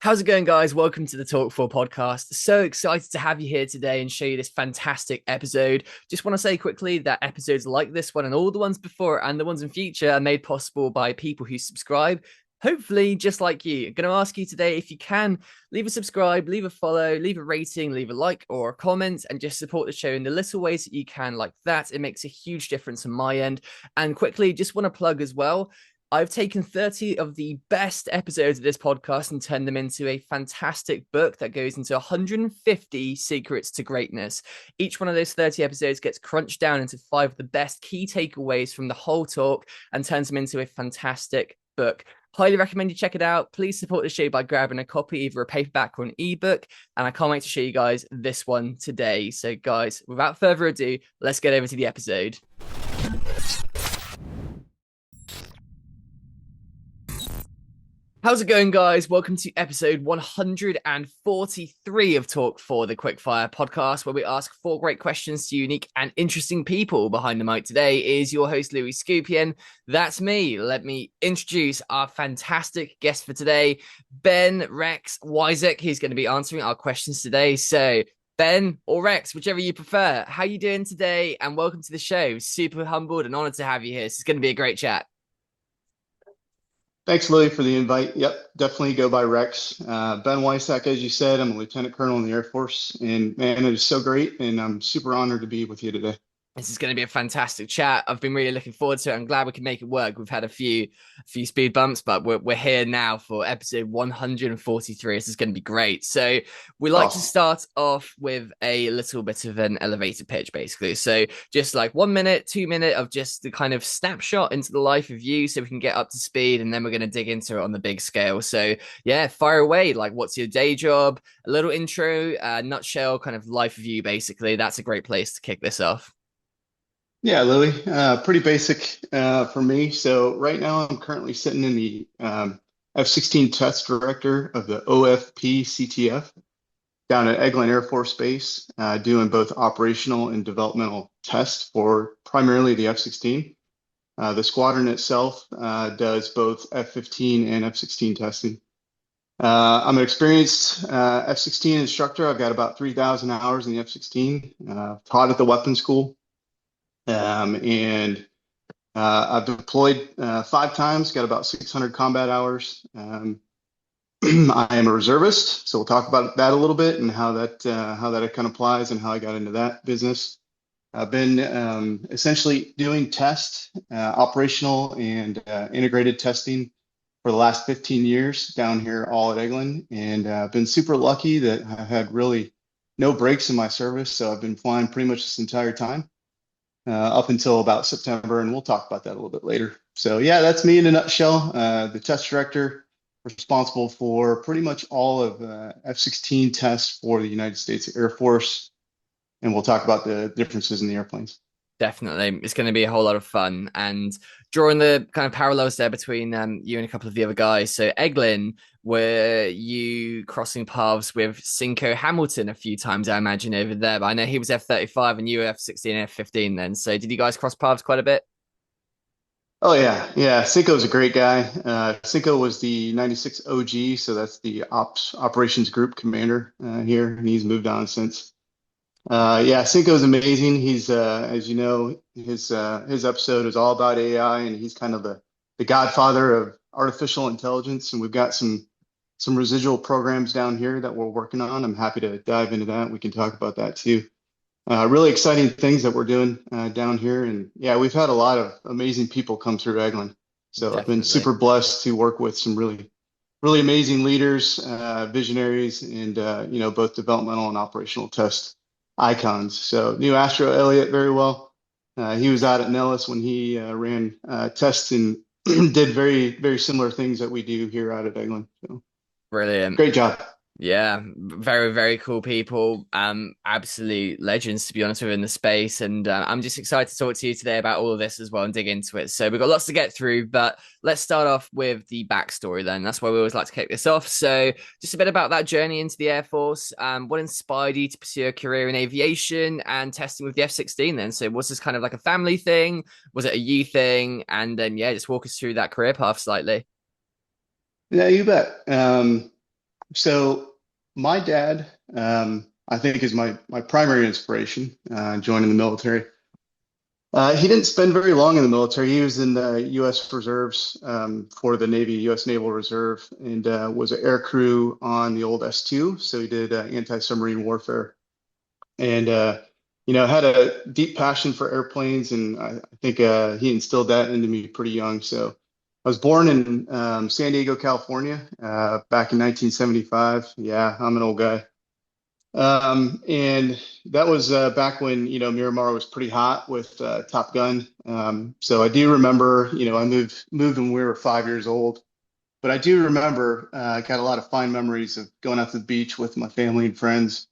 How's it going, guys? Welcome to the Talk4 Podcast. So excited to have you here today and show you this fantastic episode. Just want to say quickly that episodes like this one and all the ones before and the ones in future are made possible by people who subscribe. Hopefully, just like you. I'm going to ask you today if you can leave a subscribe, leave a follow, leave a rating, leave a like or a comment, and just support the show in the little ways that you can, like that. It makes a huge difference on my end. And quickly, just want to plug as well. I've taken 30 of the best episodes of this podcast and turned them into a fantastic book that goes into 150 secrets to greatness. Each one of those 30 episodes gets crunched down into 5 of the best key takeaways from the whole talk and turns them into a fantastic book. Highly recommend you check it out. Please support the show by grabbing a copy, either a paperback or an ebook. And I can't wait to show you guys this one today. So guys, without further ado, let's get over to the episode. How's it going, guys? Welcome to episode 143 of Talk4, the Quickfire podcast, where we ask 4 great questions to unique and interesting people. Behind the mic today is your host, Louis Skupien. That's me. Let me introduce our fantastic guest for today, Ben Rex Wysack. He's going to be answering our questions today. So, Ben or Rex, whichever you prefer, how you doing today? And welcome to the show. Super humbled and honored to have you here. This is going to be a great chat. Thanks, Louis, for the invite. Yep, definitely go by Rex. Ben Wysack, as you said, I'm a lieutenant colonel in the Air Force, and man, it is so great, and I'm super honored to be with you today. This is going to be a fantastic chat. I've been really looking forward to it. I'm glad we can make it work. We've had a few speed bumps, but we're here now for episode 143. This is going to be great. So we like to start off with a little bit of an elevator pitch, basically. So just like 1 minute, 2 minute of just the kind of snapshot into the life of you so we can get up to speed, and then we're going to dig into it on the big scale. So yeah, fire away. Like, what's your day job? A little intro, nutshell kind of life of you, basically. That's a great place to kick this off. Yeah, Louis, pretty basic for me. So right now I'm currently sitting in the F-16 Test Director of the OFP-CTF down at Eglin Air Force Base, doing both operational and developmental tests for primarily the F-16. The squadron itself does both F-15 and F-16 testing. I'm an experienced F-16 instructor. I've got about 3,000 hours in the F-16, taught at the weapons school. I've deployed 5 times, got about 600 combat hours. I am a reservist, so we'll talk about that a little bit and how that kind of applies and how I got into that business. I've been essentially doing test, operational and integrated testing for the last 15 years down here all at Eglin, and I've been super lucky that I've had really no breaks in my service, so I've been flying pretty much this entire time. Up until about September, and we'll talk about that a little bit later. So yeah, that's me in a nutshell. The test director responsible for pretty much all of F-16 tests for the United States Air Force, and we'll talk about the differences in the airplanes. Definitely. It's going to be a whole lot of fun. And drawing the kind of parallels there between you and a couple of the other guys. So Eglin, were you crossing paths with Cinco Hamilton a few times, I imagine, over there? But I know he was F-35 and you were F-16 and F-15 then. So did you guys cross paths quite a bit? Oh yeah. Cinco's a great guy. Cinco was the 96 OG, so that's the operations group commander here, and he's moved on since. Yeah, Cinco's amazing. He's as you know, his episode is all about AI, and he's kind of the godfather of artificial intelligence. And we've got some residual programs down here that we're working on. I'm happy to dive into that. We can talk about that too. Really exciting things that we're doing down here, and yeah, we've had a lot of amazing people come through Eglin. So Definitely. I've been super blessed to work with some really amazing leaders, visionaries, and both developmental and operational test icons. So knew Astro Elliott very well. He was out at Nellis when he ran tests and did very similar things that we do here out at Eglin. So brilliant, great job. Yeah, very cool people. Absolute legends, to be honest, within the space. And I'm just excited to talk to you today about all of this as well and dig into it. So we've got lots to get through, but let's start off with the backstory then. That's why we always like to kick this off. So just a bit about that journey into the Air Force. What inspired you to pursue a career in aviation and testing with the F-16 then? So was this kind of like a family thing? Was it a you thing? And then, yeah, just walk us through that career path slightly. Yeah, you bet. So my dad, I think, is my primary inspiration, joining the military. He didn't spend very long in the military. He was in the U.S. Reserves, for the Navy, U.S. Naval Reserve, and was an aircrew on the old S-2. So he did anti-submarine warfare, and had a deep passion for airplanes, and I think he instilled that into me pretty young. So I was born in San Diego, California, back in 1975. Yeah, I'm an old guy. And that was back when, Miramar was pretty hot with Top Gun. So I do remember, I moved when we were 5 years old. But I do remember, I got a lot of fond memories of going out to the beach with my family and friends,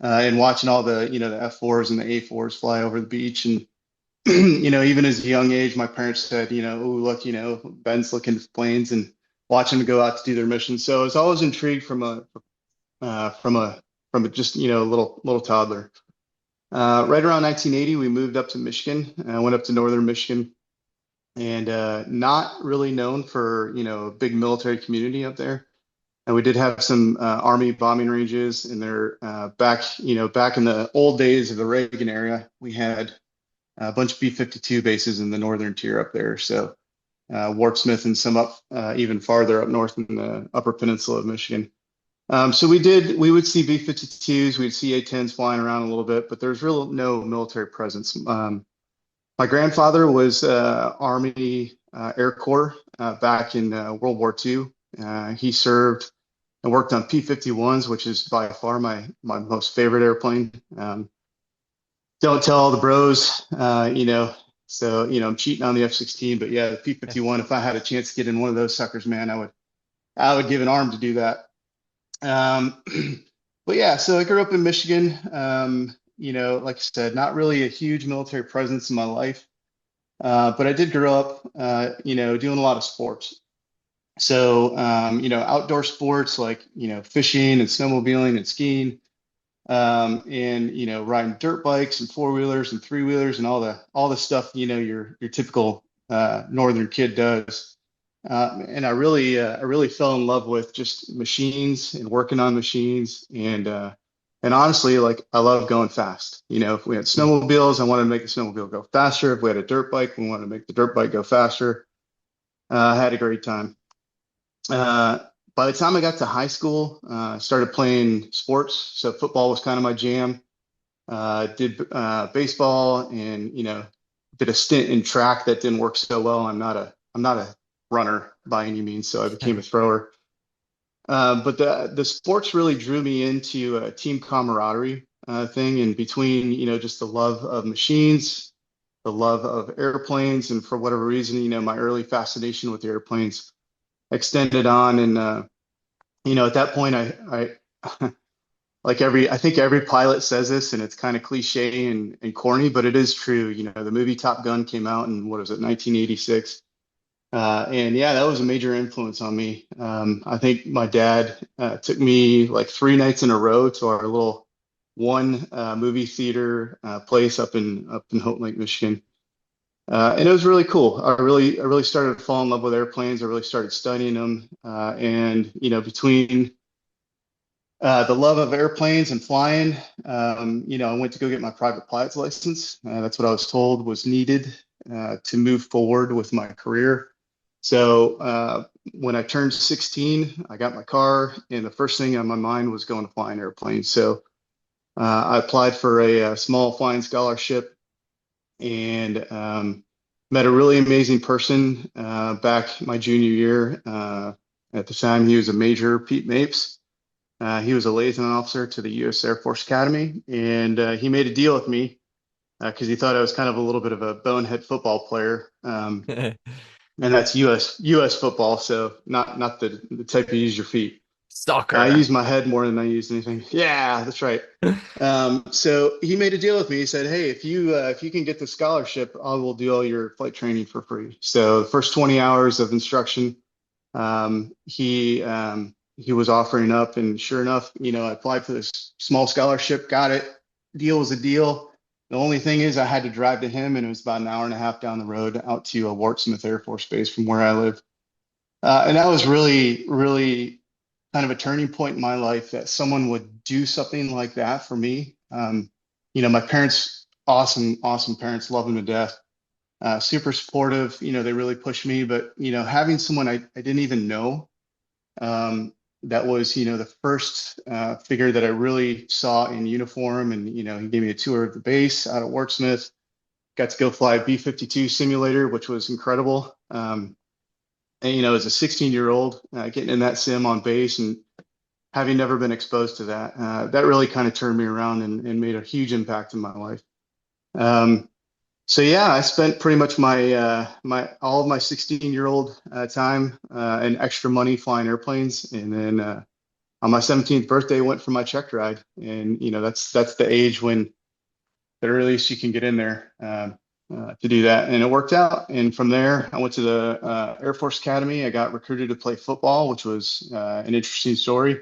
and watching all the F4s and the A4s fly over the beach. And, even as a young age, my parents said, oh, look, Ben's looking at planes, and watching them go out to do their missions. So I was always intrigued uh, from a, from a just, little toddler. Right around 1980, we moved up to Michigan. I went up to northern Michigan, and not really known for, a big military community up there. And we did have some Army bombing ranges, and they're back in the old days of the Reagan era. We had a bunch of B-52 bases in the northern tier up there. So Wart Smith and some up even farther up north in the Upper Peninsula of Michigan. So we would see B-52s, we'd see A-10s flying around a little bit, but there's really no military presence. My grandfather was Army Air Corps back in World War II. He served and worked on P-51s, which is by far my most favorite airplane. Don't tell all the bros, so, I'm cheating on the F-16, but yeah, the P-51, if I had a chance to get in one of those suckers, man, I would give an arm to do that. Um, but yeah, so I grew up in Michigan. Like I said, not really a huge military presence in my life, but I did grow up, doing a lot of sports. So, outdoor sports like, fishing and snowmobiling and skiing, and, riding dirt bikes and four-wheelers and three-wheelers and all the stuff, your typical northern kid does. And I really fell in love with just machines and working on machines, and honestly, like, I love going fast. If we had snowmobiles, I wanted to make the snowmobile go faster. If we had a dirt bike, we wanted to make the dirt bike go faster. I had a great time. Uh, by the time I got to high school, I started playing sports. So football was kind of my jam. Did baseball, and did a stint in track that didn't work so well. I'm not a runner by any means, so I became a thrower. But the sports really drew me into a team camaraderie thing, and between just the love of machines, the love of airplanes, and for whatever reason, my early fascination with airplanes extended on. And at that point, I I think every pilot says this, and it's kind of cliche and corny, but it is true. The movie Top Gun came out in, what was it, 1986. And yeah, that was a major influence on me. I think my dad took me like 3 nights in a row to our little one movie theater place up in Houghton Lake, Michigan. And it was really cool. I really started to fall in love with airplanes. I really started studying them. And between the love of airplanes and flying, I went to go get my private pilot's license. That's what I was told was needed to move forward with my career. So when I turned 16, I got my car, and the first thing on my mind was going to fly an airplane. So I applied for a small flying scholarship, and met a really amazing person back my junior year. At the time, he was a Major Pete Mapes. He was a liaison officer to the U.S. Air Force Academy, and he made a deal with me because he thought I was kind of a little bit of a bonehead football player. And that's U.S. football, so not the type you use your feet. I Soccer. use my head more than I use anything. Yeah, that's right. So he made a deal with me. He said, "Hey, if you can get the scholarship, I will do all your flight training for free." So the first 20 hours of instruction, he was offering up, and sure enough, I applied for this small scholarship, got it. Deal was a deal. The only thing is, I had to drive to him, and it was about an hour and a half down the road out to Wart Smith Air Force Base from where I live. And that was really, really kind of a turning point in my life that someone would do something like that for me. My parents, awesome parents, love them to death. Super supportive. They really pushed me, but having someone I didn't even know, that was the first figure that I really saw in uniform, and he gave me a tour of the base out of Wordsmith. Got to go fly a B-52 simulator, which was incredible. And as a 16-year-old, getting in that sim on base and having never been exposed to that, that really kind of turned me around and made a huge impact in my life. So yeah, I spent pretty much my all of my 16-year-old time and extra money flying airplanes, and then on my 17th birthday, went for my check ride, and that's the age when the earliest you can get in there to do that, and it worked out. And from there, I went to the Air Force Academy. I got recruited to play football, which was an interesting story.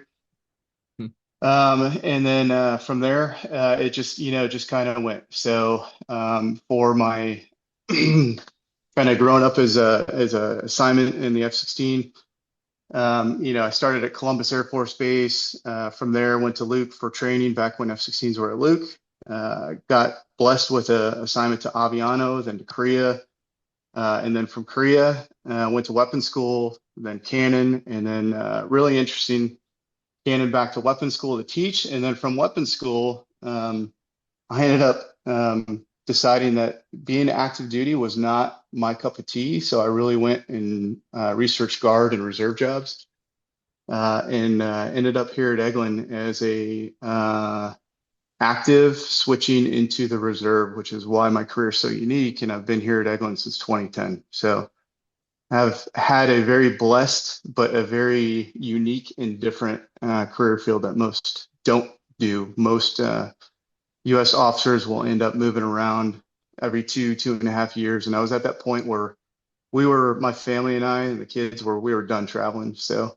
Hmm. And then from there, it just kind of went. So for my kind of growing up as a assignment in the F-16, I started at Columbus Air Force Base. From there, went to Luke for training back when F-16s were at Luke. Got blessed with an assignment to Aviano, then to Korea. And then from Korea, went to weapons school, then Cannon, and then really interesting, Cannon back to weapons school to teach. And then from weapons school, I ended up deciding that being active duty was not my cup of tea. So I really went and researched guard and reserve jobs, and ended up here at Eglin as a active switching into the reserve, which is why my career is so unique. And I've been here at Eglin since 2010. So I've had a very blessed, but a very unique and different career field that most don't do. Most U.S. officers will end up moving around every 2.5 years. And I was at that point where my family and I and the kids we were done traveling. So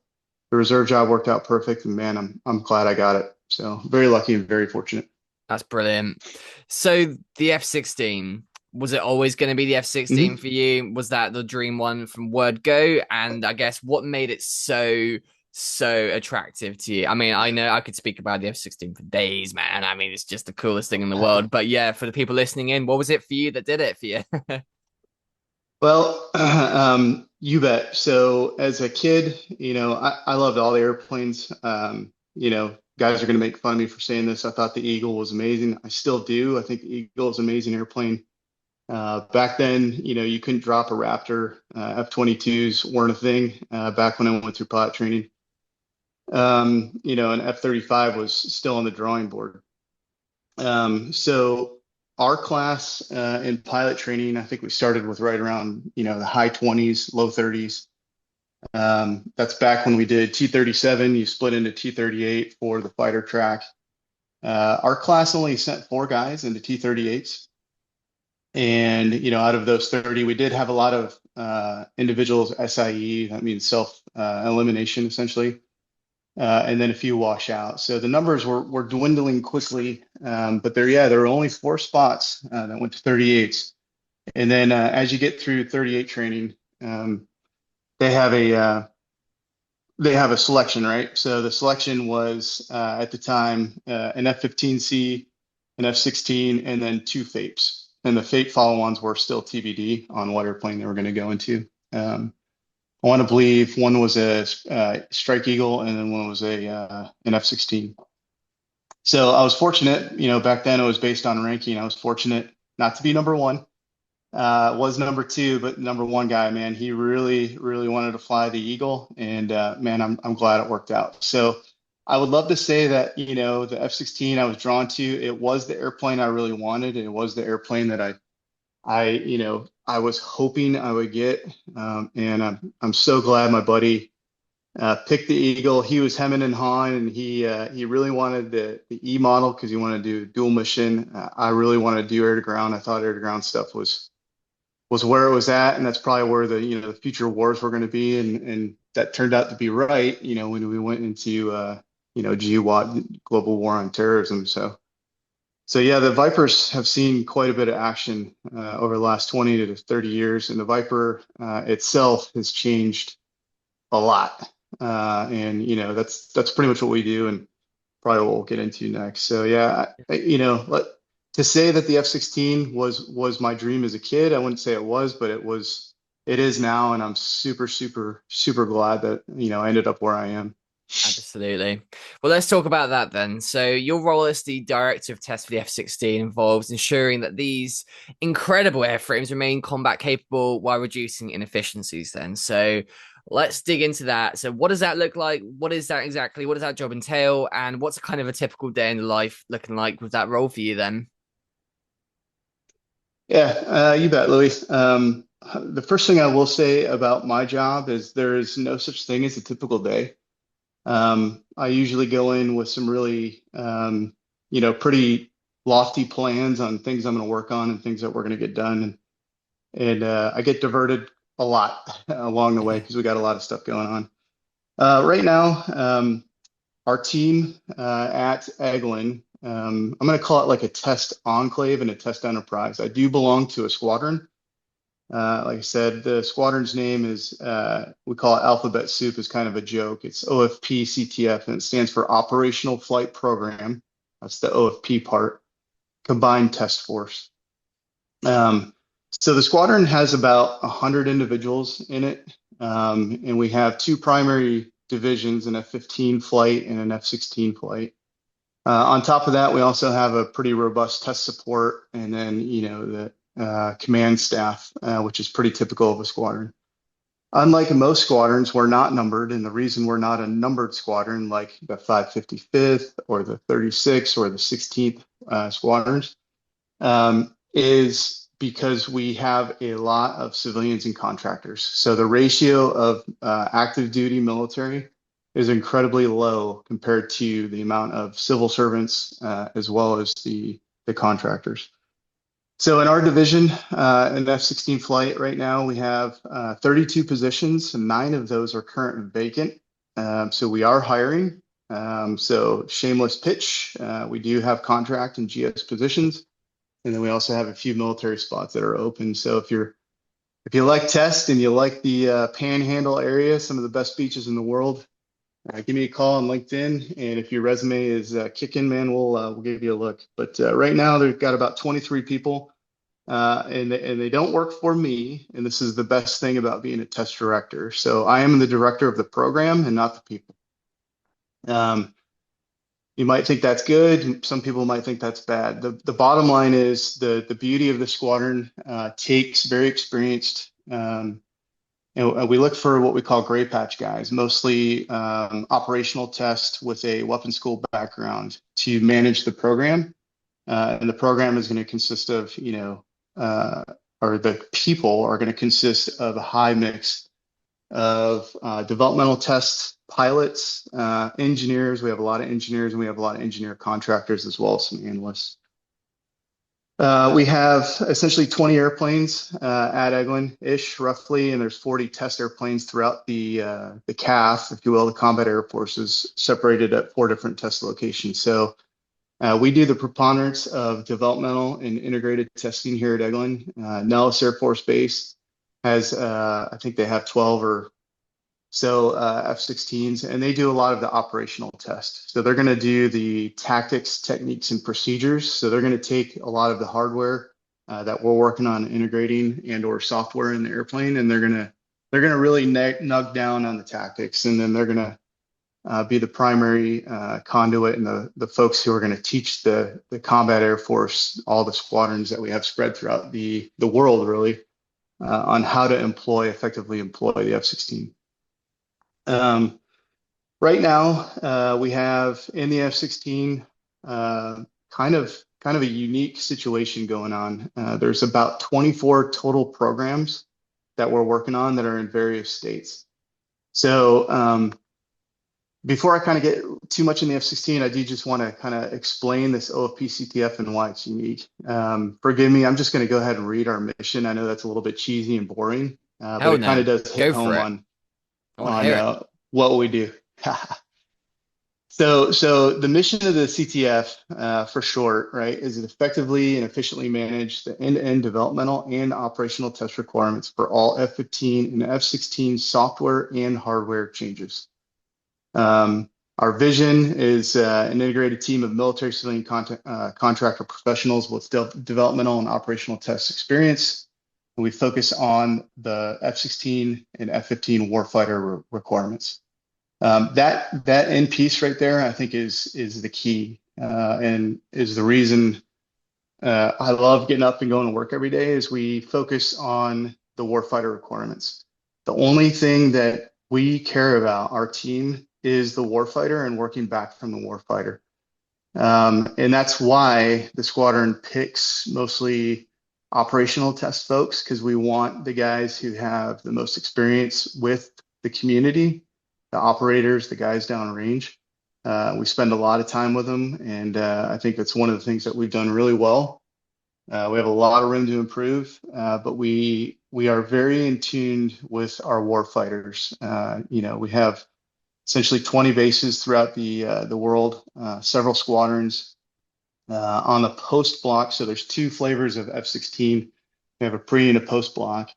the reserve job worked out perfect, and man, I'm glad I got it. So very lucky and very fortunate. That's brilliant. So the F-16, was it always going to be the F-16 Mm-hmm. for you? Was that the dream one from word go? And I guess what made it so attractive to you? I mean, I know I could speak about the F-16 for days, man. I mean, it's just the coolest thing in the world. But yeah, for the people listening in, what was it for you that did it for you? Well, you bet. So as a kid, I loved all the airplanes. Guys are going to make fun of me for saying this. I thought the Eagle was amazing. I still do. I think the Eagle is an amazing airplane. Back then, you couldn't drop a Raptor. F-22s weren't a thing back when I went through pilot training. And F-35 was still on the drawing board. So our class in pilot training, I think we started with right around, the high 20s, low 30s. That's back when we did T-37. You split into T-38 for the fighter track. Our class only sent 4 guys into T-38s. And, out of those 30, we did have a lot of individuals SIE, that means self elimination essentially. And then a few wash out. So the numbers were dwindling quickly, but there were only 4 spots that went to 38s. And then as you get through 38 training, they have a selection, right? So the selection was at the time an F-15C, an F-16, and then 2 FAPEs. And the FAPE follow-ons were still TBD on what airplane they were going to go into. I want to believe one was a Strike Eagle, and then one was an F-16. So I was fortunate, back then it was based on ranking. I was fortunate not to be number 1. Was number 2, but number 1 guy, man, he really, really wanted to fly the Eagle, and man, I'm glad it worked out. So I would love to say that, the F-16 I was drawn to, it was the airplane I really wanted. It was the airplane that I was hoping I would get, and I'm so glad my buddy picked the Eagle. He was hemming and hawing, and he really wanted the E model because he wanted to do dual mission. I really wanted to do air to ground. I thought air to ground stuff was where it was at, and that's probably where the future wars were going to be, and that turned out to be right. When we went into GWOT, global war on terrorism. So yeah, the Vipers have seen quite a bit of action over the last 20 to 30 years, and the Viper itself has changed a lot. And that's pretty much what we do, and probably what we'll get into next. So yeah, to say that the F-16 was my dream as a kid, I wouldn't say it was, but it is now, and I'm super, super, super glad that I ended up where I am. Absolutely. Well, let's talk about that then. So, your role as the director of tests for the F-16 involves ensuring that these incredible airframes remain combat capable while reducing inefficiencies. Then, so let's dig into that. So, what does that look like? What is that exactly? What does that job entail? And what's kind of a typical day in the life looking like with that role for you then? Yeah, you bet, Louis. The first thing I will say about my job is there is no such thing as a typical day. I usually go in with some really, pretty lofty plans on things I'm going to work on and things that we're going to get done. And I get diverted a lot along the way because we got a lot of stuff going on. Right now, our team at Eglin, I'm going to call it like a test enclave and a test enterprise. I do belong to a squadron. Like I said, the squadron's name is, we call it Alphabet Soup, is kind of a joke. It's OFP CTF, and it stands for Operational Flight Program. That's the OFP part, Combined Test Force. So the squadron has about 100 individuals in it, and we have two primary divisions, an F-15 flight and an F-16 flight. On top of that, we also have a pretty robust test support, and then the command staff, which is pretty typical of a squadron. Unlike most squadrons, we're not numbered, and the reason we're not a numbered squadron like the 555th or the 36th or the 16th squadrons is because we have a lot of civilians and contractors. So the ratio of active duty military is incredibly low compared to the amount of civil servants as well as the contractors. So in our division, in F-16 flight right now, we have 32 positions, and 9 of those are current vacant. So we are hiring. So shameless pitch, we do have contract and GS positions, and then we also have a few military spots that are open. So if you like test and you like the Panhandle area, some of the best beaches in the world, give me a call on LinkedIn, and if your resume is kicking, man, we'll give you a look. But right now, they've got about 23 people, and they don't work for me. And this is the best thing about being a test director. So I am the director of the program and not the people. You might think that's good. Some people might think that's bad. The bottom line is the beauty of the squadron takes very experienced. We look for what we call gray patch guys, mostly operational test with a weapons school background to manage the program. And the program is going to consist of, or the people are going to consist of a high mix of developmental test pilots, engineers. We have a lot of engineers, and we have a lot of engineer contractors as well as some analysts. We have essentially 20 airplanes at Eglin-ish, roughly, and there's 40 test airplanes throughout the CAF, if you will, the Combat Air Forces, separated at 4 different test locations. So we do the preponderance of developmental and integrated testing here at Eglin. Nellis Air Force Base has, I think they have 12 or so F-16s, and they do a lot of the operational tests. So they're going to do the tactics, techniques, and procedures. So they're going to take a lot of the hardware that we're working on integrating and/or software in the airplane, and they're going to really nug down on the tactics, and then they're going to be the primary conduit and the folks who are going to teach the Combat Air Force, all the squadrons that we have spread throughout the world, really, on how to effectively employ the F-16. Right now, we have in the F-16 kind of a unique situation going on. There's about 24 total programs that we're working on that are in various states. So before I kind of get too much in the F-16, I do just want to kind of explain this OFP CTF and why it's unique. Forgive me, I'm just going to go ahead and read our mission. I know that's a little bit cheesy and boring, but it kind of does hit home on what we do. So the mission of the CTF, for short, right, is to effectively and efficiently manage the end-to-end developmental and operational test requirements for all F-15 and F-16 software and hardware changes. Our vision is an integrated team of military civilian contractor professionals with developmental and operational test experience. And we focus on the F-16 and F-15 warfighter requirements. That end piece right there, I think, is the key and is the reason I love getting up and going to work every day. Is we focus on the warfighter requirements. The only thing that we care about, our team, is the warfighter and working back from the warfighter. And that's why the squadron picks mostly operational test folks, because we want the guys who have the most experience with the community, the operators, the guys downrange. We spend a lot of time with them, and I think that's one of the things that we've done really well. We have a lot of room to improve, but we are very in tune with our warfighters. We have essentially 20 bases throughout the world, several squadrons on the post block. So there's two flavors of F-16. We have a pre and a post block.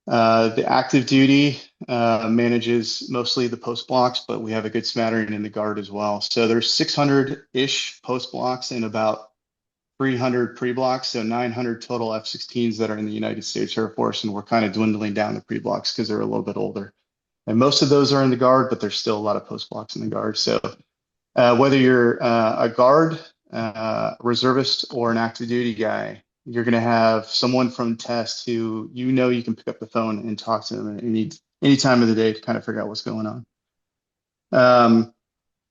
The active duty manages mostly the post blocks, but we have a good smattering in the guard as well. So there's 600-ish post blocks and about 300 pre-blocks, so 900 total F-16s that are in the United States Air Force, and we're kind of dwindling down the pre-blocks because they're a little bit older. And most of those are in the guard, but there's still a lot of post blocks in the guard. So whether you're a guard, reservist, or an active duty guy, you're going to have someone from test who you can pick up the phone and talk to them at any time of the day to kind of figure out what's going on.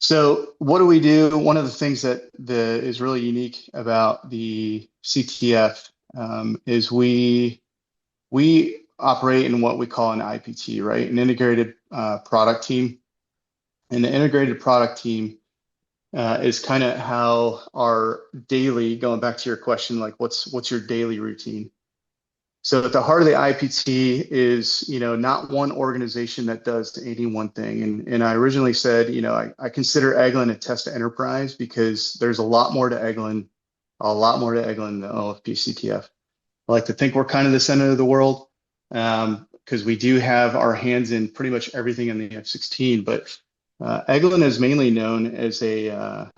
So what do we do? One of the things that is really unique about the CTF is we operate in what we call an IPT, right? An integrated product team. And the integrated product team is kind of how our daily, going back to your question, like what's your daily routine? So at the heart of the IPT is, not one organization that does any one thing. And I originally said, I consider Eglin a test enterprise because there's a lot more to Eglin than the OFP CTF. I like to think we're kind of the center of the world because we do have our hands in pretty much everything in the F-16, but Eglin is mainly known as a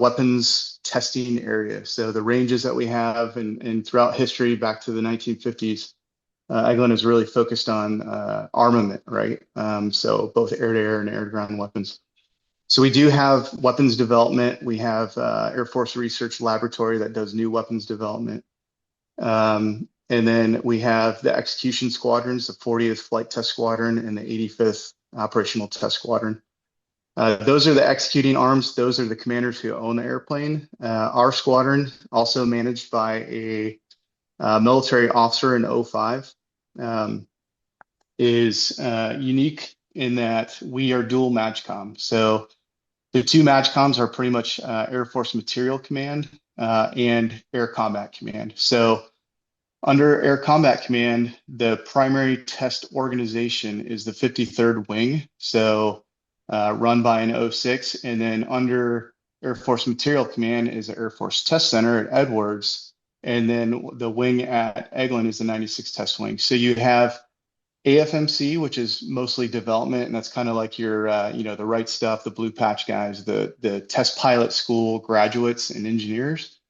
weapons testing area. So the ranges that we have and throughout history back to the 1950s, Eglin is really focused on armament, right? So both air-to-air and air-to-ground weapons. So we do have weapons development. We have Air Force Research Laboratory that does new weapons development. And then we have the execution squadrons, the 40th Flight Test Squadron and the 85th Operational Test Squadron. Those are the executing arms. Those are the commanders who own the airplane. Our squadron, also managed by a military officer in 05, is unique in that we are dual MAJCOM. So the two MAJCOMs are pretty much Air Force Material Command and Air Combat Command. So under Air Combat Command, the primary test organization is the 53rd Wing. So run by an 06, and then under Air Force Material Command is the Air Force Test Center at Edwards, and then the wing at Eglin is the 96 Test Wing. So you have AFMC, which is mostly development, and that's kind of like your, the right stuff, the blue patch guys, the test pilot school graduates and engineers,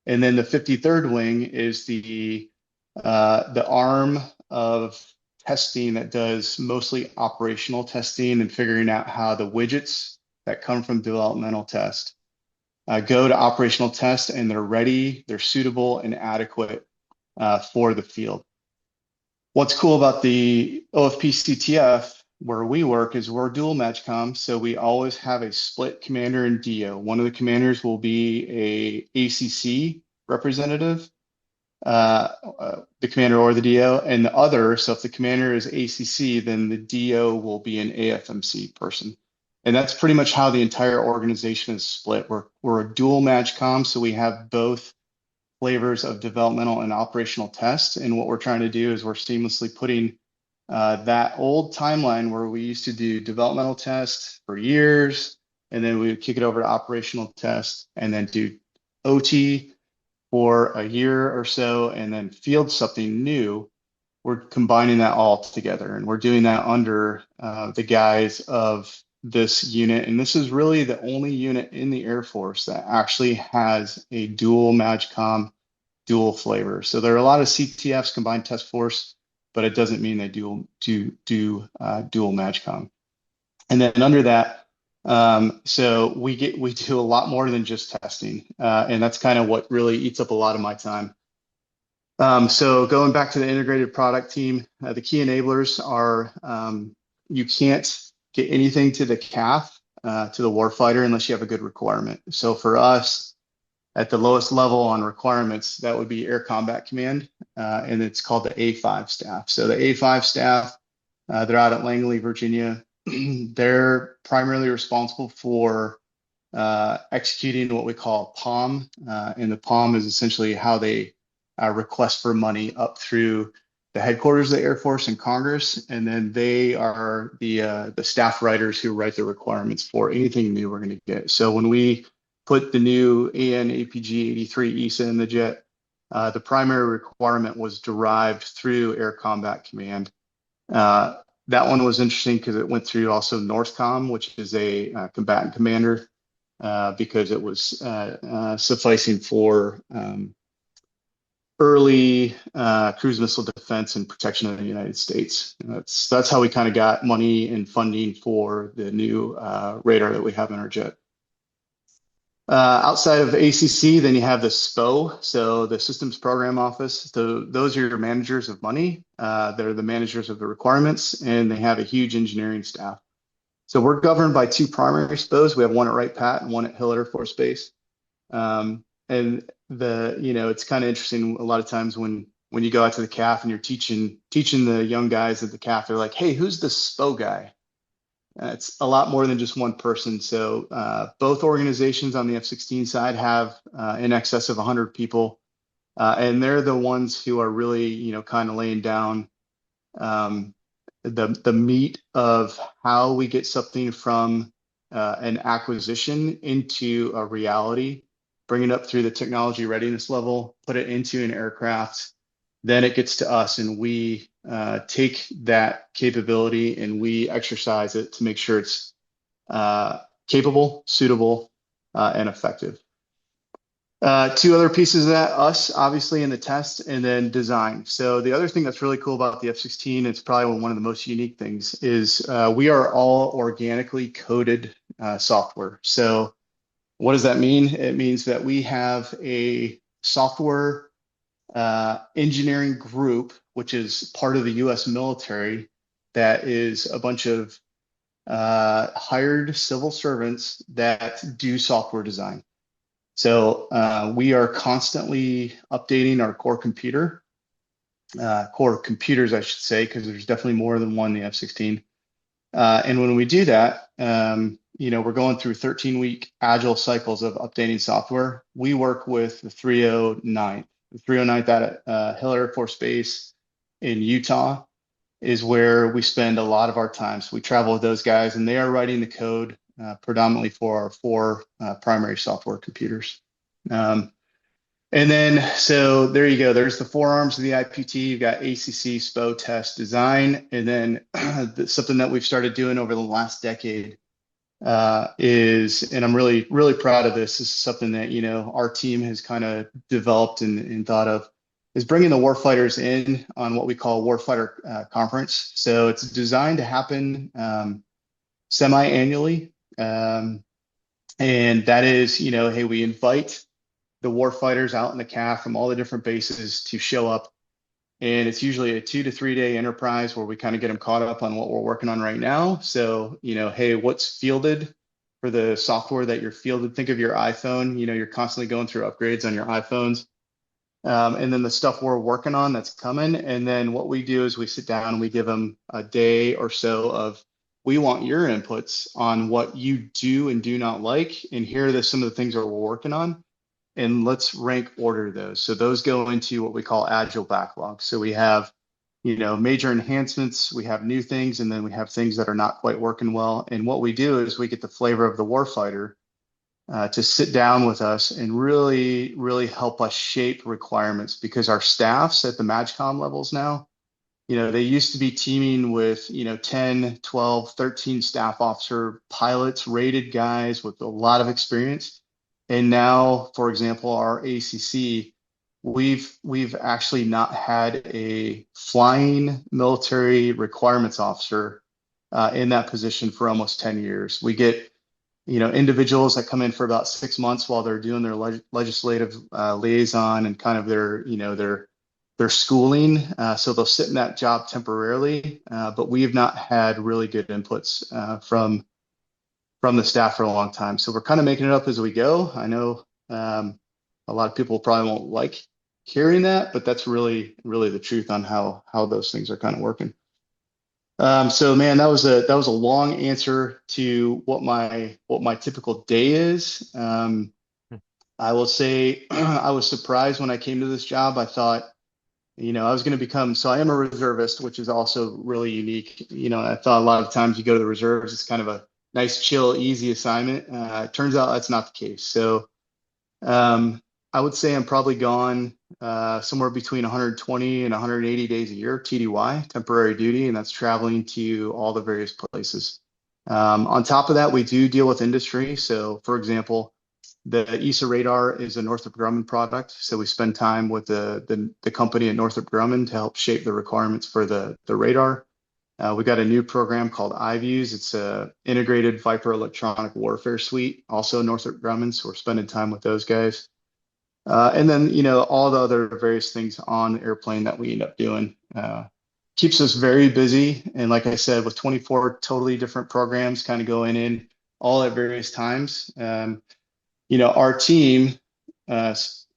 and then the 53rd Wing is the arm of testing that does mostly operational testing and figuring out how the widgets that come from developmental test go to operational test, and they're ready, they're suitable and adequate for the field. What's cool about the OFP CTF where we work is we're dual MAJCOM, so we always have a split commander and DO. One of the commanders will be a ACC representative, the commander or the DO, and the other, so if the commander is ACC, then the DO will be an AFMC person. And that's pretty much how the entire organization is split. We're a dual MAJCOM, so we have both flavors of developmental and operational tests. And what we're trying to do is we're seamlessly putting that old timeline where we used to do developmental tests for years, and then we would kick it over to operational tests and then do OT for a year or so, and then field something new. We're combining that all together, and we're doing that under the guise of this unit, and this is really the only unit in the Air Force that actually has a dual MAJCOM dual flavor. So there are a lot of CTFs, combined task force, but it doesn't mean they do dual MAJCOM. And then under that, so we do a lot more than just testing, and that's kind of what really eats up a lot of my time. So going back to the integrated product team, the key enablers are you can't get anything to the CAF, to the warfighter, unless you have a good requirement. So for us, at the lowest level on requirements, that would be Air Combat Command, and it's called the A5 staff. So the A5 staff, they're out at Langley, Virginia. They're primarily responsible for executing what we call POM, and the POM is essentially how they request for money up through the headquarters of the Air Force and Congress, and then they are the staff writers who write the requirements for anything new we're going to get. So when we put the new AN APG 83 ESA in the jet, the primary requirement was derived through Air Combat Command. That one was interesting because it went through also NORTHCOM, which is a combatant commander, because it was sufficing for early cruise missile defense and protection of the United States. That's how we kind of got money and funding for the new radar that we have in our jet. Outside of ACC, then you have the SPO, so the Systems Program Office. So those are your managers of money. They're the managers of the requirements, and they have a huge engineering staff. So we're governed by two primary SPOs. We have one at Wright-Patt and one at Hill Air Force Base. And it's kind of interesting. A lot of times when you go out to the CAF and you're teaching the young guys at the CAF, they're like, "Hey, who's the SPO guy?" It's a lot more than just one person. So both organizations on the F-16 side have in excess of 100 people, and they're the ones who are really, kind of laying down the meat of how we get something from an acquisition into a reality, bring it up through the technology readiness level, put it into an aircraft. Then it gets to us, and we take that capability and we exercise it to make sure it's capable, suitable, and effective. Two other pieces of that, us obviously in the test, and then design. So the other thing that's really cool about the F-16, it's probably one of the most unique things, is we are all organically coded software. So what does that mean? It means that we have a software engineering group, which is part of the U.S. military, that is a bunch of hired civil servants that do software design. So we are constantly updating our core computers, I should say, because there's definitely more than one in the F-16. And when we do that, we're going through 13-week agile cycles of updating software. We work with the 309th. The 309th out at Hill Air Force Base in Utah is where we spend a lot of our time. So we travel with those guys, and they are writing the code predominantly for our four primary software computers. And then, so there you go. There's the four arms of the IPT. You've got ACC, SPO, test, design, and then something that we've started doing over the last decade is, and I'm really, really proud of this. This is something that, our team has kind of developed and thought of, is bringing the warfighters in on what we call warfighter conference. So it's designed to happen semi-annually. And that is, hey, we invite the warfighters out in the CAF from all the different bases to show up. And it's usually a 2 to 3 day enterprise where we kind of get them caught up on what we're working on right now. So, hey, what's fielded for the software that you're fielded? Think of your iPhone, you're constantly going through upgrades on your iPhones. And then the stuff we're working on that's coming. And then what we do is we sit down and we give them a day or so of, we want your inputs on what you do and do not like. And here are some of the things that we're working on. And let's rank order those. So those go into what we call agile backlog. So we have, major enhancements, we have new things, and then we have things that are not quite working well. And what we do is we get the flavor of the warfighter to sit down with us and really, really help us shape requirements, because our staffs at the MAJCOM levels now They used to be teaming with, 10, 12, 13 staff officer pilots, rated guys with a lot of experience. And now, for example, our ACC, we've actually not had a flying military requirements officer in that position for almost 10 years. We get, individuals that come in for about 6 months while they're doing their legislative liaison and kind of their schooling. So they'll sit in that job temporarily, but we have not had really good inputs from the staff for a long time. So we're kind of making it up as we go. I know a lot of people probably won't like hearing that, but that's really, really the truth on how those things are kind of working. So man, that was a long answer to what my typical day is. I will say I was surprised when I came to this job. I thought, I was going to become, so I am a reservist, which is also really unique. I thought a lot of times you go to the reserves, it's kind of a nice, chill, easy assignment. It turns out that's not the case. So I would say I'm probably gone somewhere between 120 and 180 days a year, TDY, temporary duty, and that's traveling to all the various places. On top of that, we do deal with industry. So, for example, the ESA radar is a Northrop Grumman product. So we spend time with the company at Northrop Grumman to help shape the requirements for the radar. We got a new program called iViews. It's a integrated Viper electronic warfare suite, also Northrop Grumman. So we're spending time with those guys. And then, all the other various things on the airplane that we end up doing. Keeps us very busy. And like I said, with 24 totally different programs kind of going in all at various times. Our team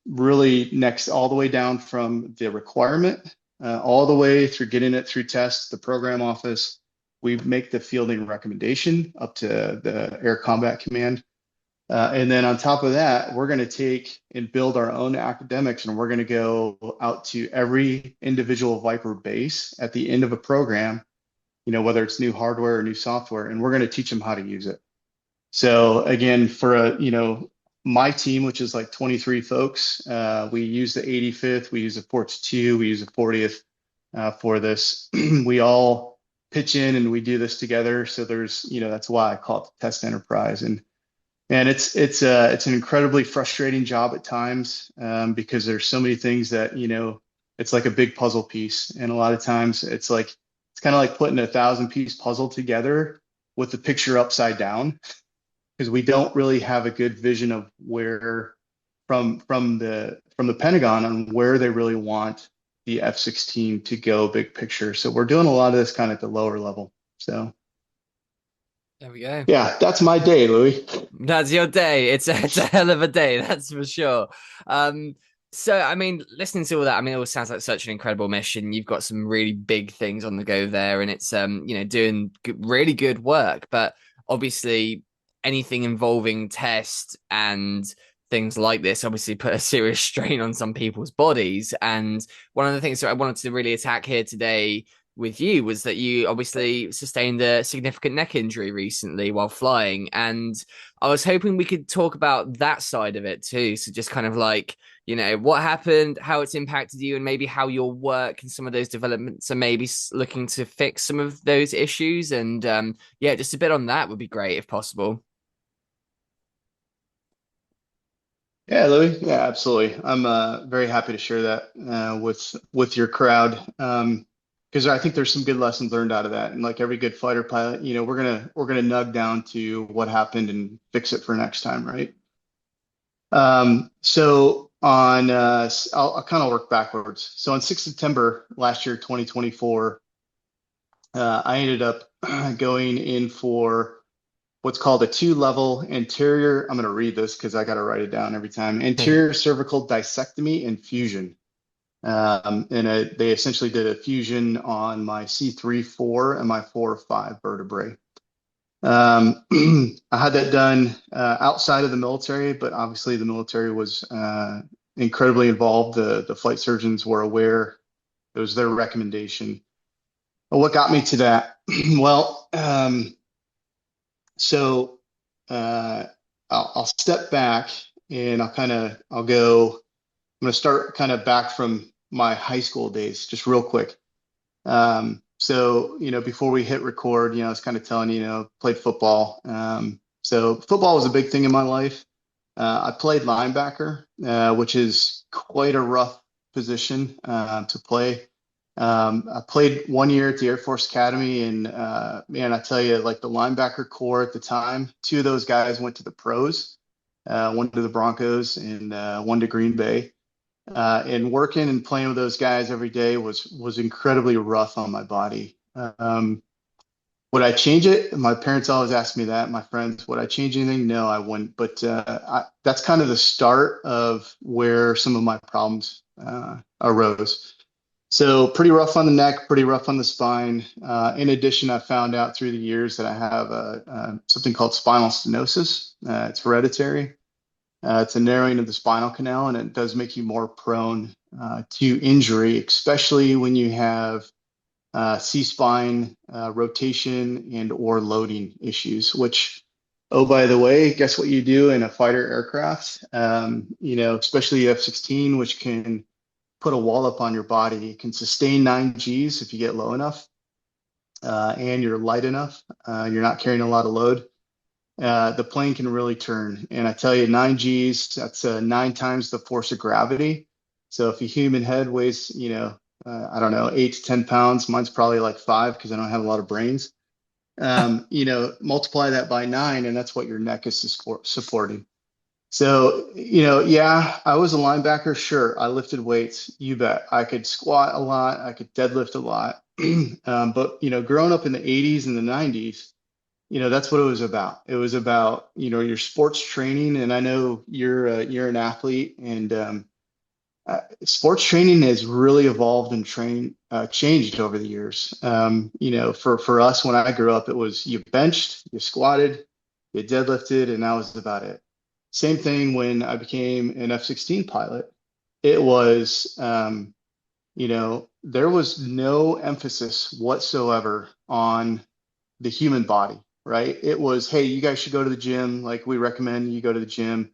really next all the way down from the requirement, all the way through getting it through tests, the program office. We make the fielding recommendation up to the Air Combat Command. And then on top of that, we're going to take and build our own academics, and we're going to go out to every individual Viper base at the end of a program, whether it's new hardware or new software, and we're going to teach them how to use it. So again, for my team, which is like 23 folks, we use the 85th, we use the 42, we use the 40th for this. We all pitch in and we do this together. So there's, that's why I call it the test enterprise. And it's an incredibly frustrating job at times because there's so many things that, it's like a big puzzle piece. And a lot of times it's kind of like putting a 1,000-piece puzzle together with the picture upside down, because we don't really have a good vision of where from the Pentagon on where they really want the F-16 to go big picture. So we're doing a lot of this kind of at the lower level. So there we go. Yeah, that's my day, Louis. That's your day. It's a hell of a day, that's for sure. So I mean, listening to all that, I mean, it all sounds like such an incredible mission. You've got some really big things on the go there, and it's doing really good work. But obviously, anything involving test and things like this obviously put a serious strain on some people's bodies. And one of the things that I wanted to really attack here today with you was that you obviously sustained a significant neck injury recently while flying, and I was hoping we could talk about that side of it too. So just kind of like, what happened, how it's impacted you, and maybe how your work and some of those developments are maybe looking to fix some of those issues. And yeah, just a bit on that would be great if possible. Yeah, Louis. Yeah, absolutely. I'm very happy to share that with your crowd. Because I think there's some good lessons learned out of that. And like every good fighter pilot, we're gonna nug down to what happened and fix it for next time, right? So I'll kind of work backwards. So on 6th September last year, 2024, I ended up going in for what's called a 2-level anterior. I'm going to read this because I got to write it down every time. Anterior cervical discectomy and fusion. They essentially did a fusion on my C3-4 and my 4-5 vertebrae. I had that done outside of the military, but obviously the military was incredibly involved. The flight surgeons were aware. It was their recommendation. But what got me to that? Well, so I'll step back and I'm going to start kind of back from my high school days, just real quick. So, before we hit record, I was kind of telling you, played football. So football was a big thing in my life. I played linebacker, which is quite a rough position to play. I played 1 year at the Air Force Academy, and man, I tell you, like the linebacker core at the time, two of those guys went to the pros, one to the Broncos and one to Green Bay. And working and playing with those guys every day was incredibly rough on my body. Would I change it? My parents always ask me that. My friends, would I change anything? No, I wouldn't. But that's kind of the start of where some of my problems arose. So pretty rough on the neck, pretty rough on the spine. In addition, I found out through the years that I have something called spinal stenosis. It's hereditary. It's a narrowing of the spinal canal, and it does make you more prone to injury, especially when you have C-spine rotation and or loading issues, which, oh, by the way, guess what you do in a fighter aircraft? Especially F-16, which can put a wall up on your body. It can sustain 9Gs if you get low enough and you're light enough. You're not carrying a lot of load. The plane can really turn. And I tell you, 9Gs, that's 9 times the force of gravity. So if a human head weighs, I don't know, 8 to 10 pounds, mine's probably like 5 because I don't have a lot of brains. Multiply that by 9, and that's what your neck is supporting. So, yeah, I was a linebacker. Sure, I lifted weights. You bet. I could squat a lot. I could deadlift a lot. But, growing up in the 80s and the 90s, that's what it was about. It was about, your sports training. And I know you're an athlete, and sports training has really evolved and changed over the years. For us, when I grew up, it was you benched, you squatted, you deadlifted, and that was about it. Same thing when I became an F-16 pilot. It was, there was no emphasis whatsoever on the human body, right? It was, hey, you guys should go to the gym. Like we recommend you go to the gym.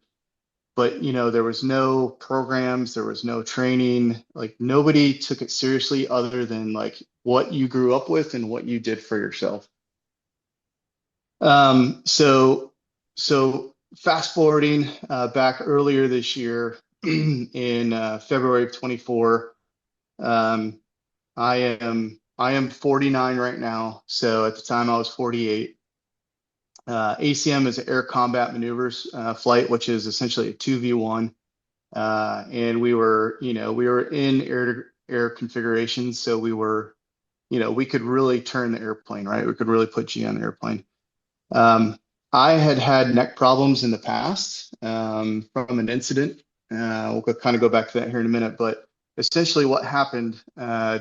But, there was no programs, there was no training. Like nobody took it seriously other than like what you grew up with and what you did for yourself. So fast forwarding back earlier this year in February of 24, I am 49 right now. So at the time I was 48. ACM is Air Combat Maneuvers flight, which is essentially a 2v1. And we were in air-to-air configurations. So we could really turn the airplane, right? We could really put G on the airplane. I had neck problems in the past from an incident. We'll kind of go back to that here in a minute, but essentially what happened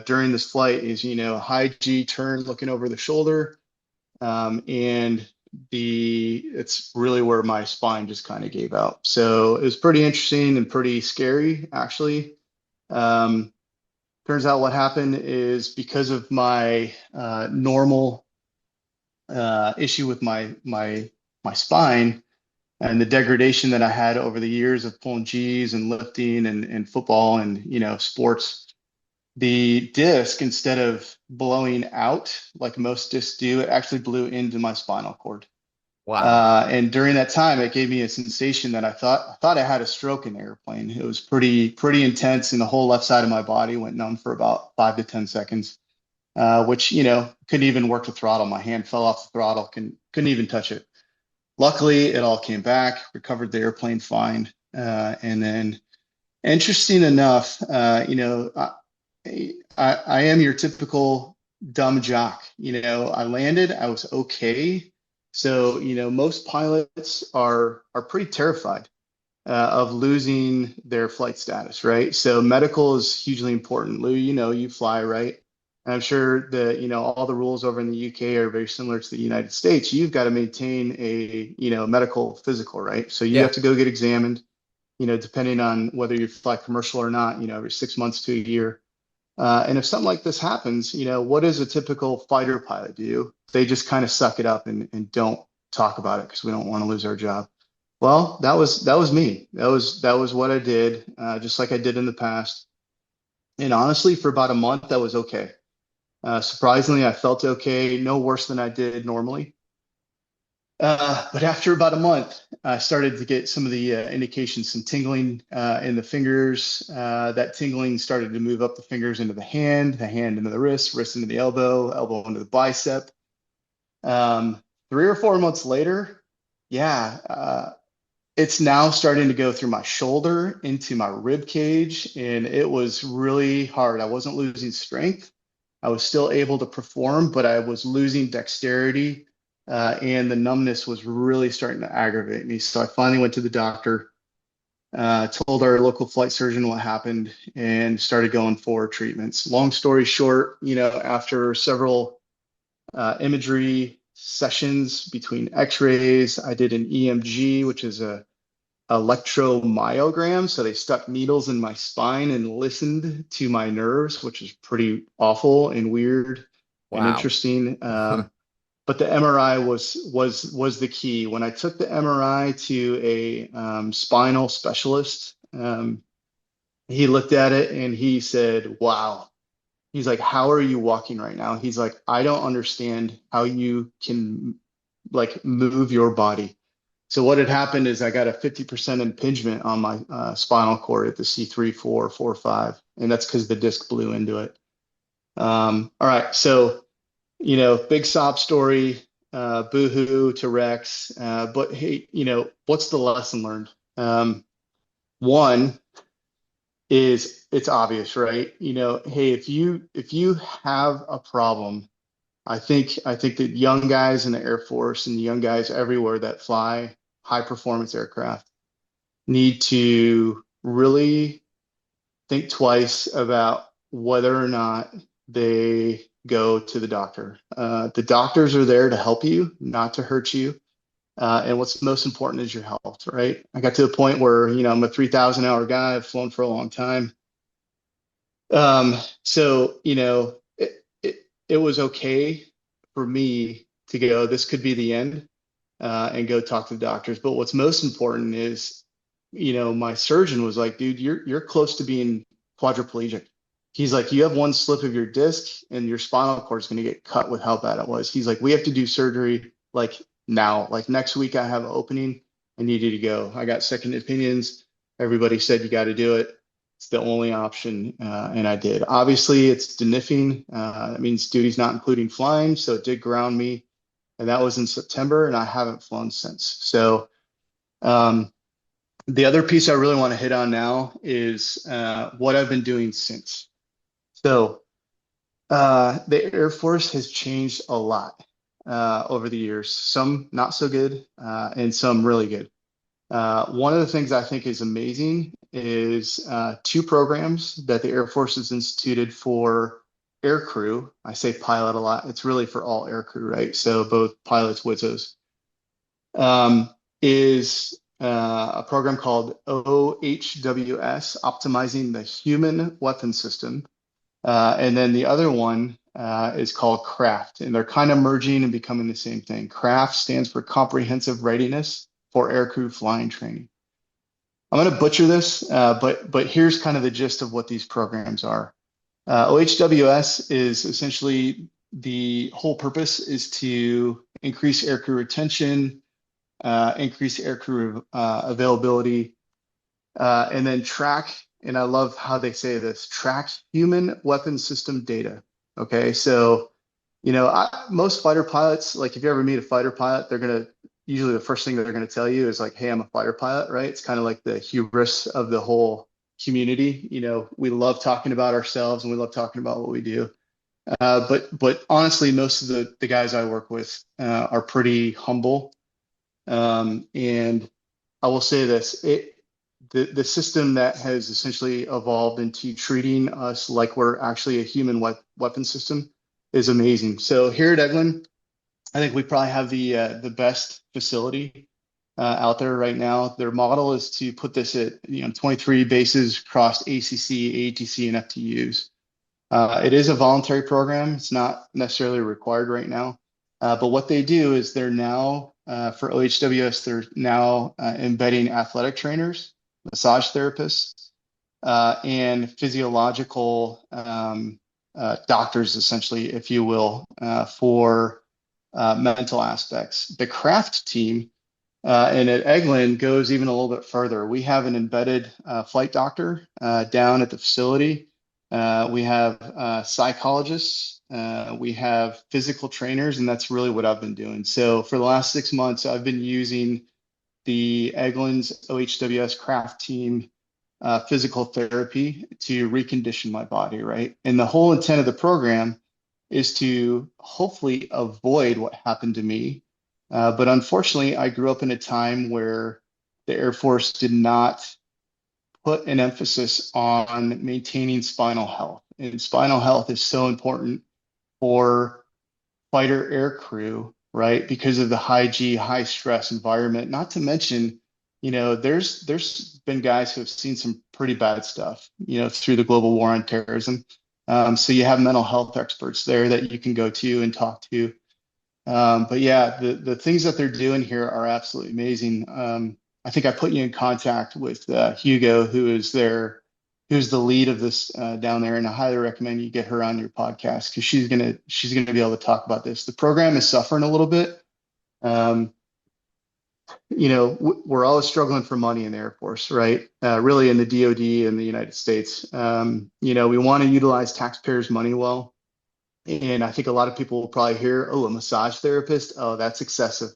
during this flight is, a high G turn looking over the shoulder, and it's really where my spine just kind of gave out. So it was pretty interesting and pretty scary, actually. Turns out what happened is because of my normal issue with my spine and the degradation that I had over the years of pulling G's and lifting and football and, sports, the disc, instead of blowing out like most discs do, it actually blew into my spinal cord. Wow. And during that time, it gave me a sensation that I thought I had a stroke in the airplane. It was pretty intense, and the whole left side of my body went numb for about 5 to 10 seconds, which, couldn't even work the throttle. My hand fell off the throttle, couldn't even touch it. Luckily, it all came back, recovered the airplane fine. And then, interesting enough, I am your typical dumb jock. I landed, I was okay. So, most pilots are pretty terrified of losing their flight status, right? So medical is hugely important. Lou, you fly, right? And I'm sure that, all the rules over in the UK are very similar to the United States. You've got to maintain a, medical physical, right? So you Yeah. have to go get examined, depending on whether you fly commercial or not, every 6 months to a year. And if something like this happens, what does a typical fighter pilot do? They just kind of suck it up and don't talk about it because we don't want to lose our job. Well, that was me. That was what I did, just like I did in the past. And honestly, for about a month, that was okay. Surprisingly, I felt okay, no worse than I did normally. But after about a month, I started to get some of the indications, some tingling in the fingers. That tingling started to move up the fingers into the hand into the wrist into the elbow into the bicep. 3 or 4 months later, yeah, it's now starting to go through my shoulder into my rib cage, and it was really hard. I wasn't losing strength. I was still able to perform, but I was losing dexterity, and the numbness was really starting to aggravate me. So I finally went to the doctor, told our local flight surgeon what happened, and started going for treatments. Long story short, after several imagery sessions between x-rays, I did an EMG, which is a electromyogram. So they stuck needles in my spine and listened to my nerves, which is pretty awful and weird and Wow. interesting. But the MRI was the key. When I took the MRI to a spinal specialist, he looked at it and he said, "Wow." He's like, "How are you walking right now?" He's like, "I don't understand how you can like move your body." So what had happened is I got a 50% impingement on my spinal cord at the C3, 4, 4, 5, and that's because the disc blew into it. All right, so big sob story, boohoo to Rex, but hey, what's the lesson learned? One is it's obvious, right? Hey, if you have a problem, I think that young guys in the Air Force and young guys everywhere that fly high performance aircraft need to really think twice about whether or not they go to the doctor. The doctors are there to help you, not to hurt you. And what's most important is your health, right? I got to the point where, I'm a 3,000 hour guy. I've flown for a long time. So, it was okay for me to go, this could be the end, and go talk to the doctors. But what's most important is, my surgeon was like, "Dude, you're close to being quadriplegic." He's like, "You have one slip of your disc and your spinal cord is going to get cut with how bad it was." He's like, "We have to do surgery like now, like next week. I have an opening. I need you to go." I got second opinions. Everybody said you got to do it. It's the only option, and I did. Obviously, it's deniffing. That means duty's not including flying, so it did ground me, and that was in September, and I haven't flown since. So um, the other piece I really want to hit on now is what I've been doing since. So the Air Force has changed a lot over the years, some not so good, and some really good. One of the things I think is amazing is two programs that the Air Force has instituted for aircrew. I say pilot a lot. It's really for all aircrew, right? So both pilots, WISOs, is a program called OHWS, Optimizing the Human Weapon System. And then the other one is called CRAFT, and they're kind of merging and becoming the same thing. CRAFT stands for Comprehensive Readiness for Aircrew Flying Training. I'm going to butcher this, but here's kind of the gist of what these programs are. OHWS is essentially the whole purpose is to increase aircrew retention, increase aircrew availability, and then track, and I love how they say this, track human weapon system data. Okay, so, most fighter pilots, like if you ever meet a fighter pilot, they're going to, usually the first thing that they're going to tell you is like, "Hey, I'm a fighter pilot," right? It's kind of like the hubris of the whole community. We love talking about ourselves and we love talking about what we do. But honestly, most of the guys I work with are pretty humble. And I will say this, the system that has essentially evolved into treating us like we're actually a human weapon system is amazing. So here at Eglin, I think we probably have the best facility out there right now. Their model is to put this at 23 bases across ACC, ATC, and FTUs. It is a voluntary program. It's not necessarily required right now. But what they do is they're now, for OHWS, they're now embedding athletic trainers, massage therapists, and physiological doctors, essentially, if you will, for mental aspects. The craft team and at Eglin goes even a little bit further. We have an embedded flight doctor down at the facility. We have psychologists. We have physical trainers, and that's really what I've been doing. So for the last 6 months, I've been using the Eglin's OHWS craft team physical therapy to recondition my body, right? And the whole intent of the program is to hopefully avoid what happened to me. But unfortunately, I grew up in a time where the Air Force did not put an emphasis on maintaining spinal health. And spinal health is so important for fighter air crew, right? Because of the high G, high stress environment. Not to mention, there's been guys who have seen some pretty bad stuff, through the global war on terrorism. So you have mental health experts there that you can go to and talk to. But yeah, the things that they're doing here are absolutely amazing. I think I put you in contact with Hugo, who's the lead of this down there, and I highly recommend you get her on your podcast because she's gonna be able to talk about this. The program is suffering a little bit. Um, we're always struggling for money in the Air Force, right? Really in the DoD in the United States. We want to utilize taxpayers' money well. And I think a lot of people will probably hear, oh, a massage therapist, oh, that's excessive.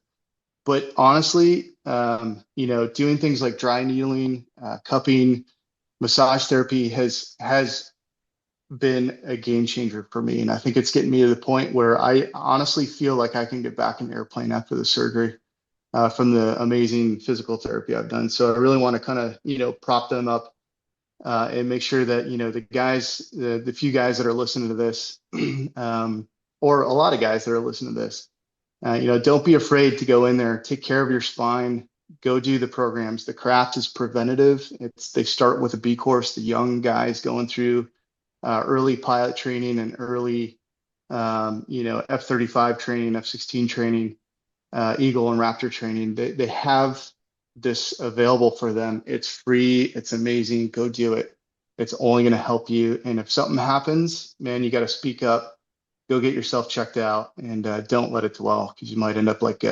But honestly, doing things like dry needling, cupping, massage therapy has been a game changer for me. And I think it's getting me to the point where I honestly feel like I can get back in an airplane after the surgery from the amazing physical therapy I've done. So I really want to kind of, prop them up and make sure that, the guys, the few guys that are listening to this, or a lot of guys that are listening to this, don't be afraid to go in there, take care of your spine, go do the programs. The craft is preventative. They start with a B course, the young guys going through early pilot training and early, F-35 training, F-16 training, Eagle and Raptor training. They have this available for them. It's free. It's amazing. Go do it. It's only going to help you. And if something happens, man, you got to speak up. Go get yourself checked out, and don't let it dwell because you might end up like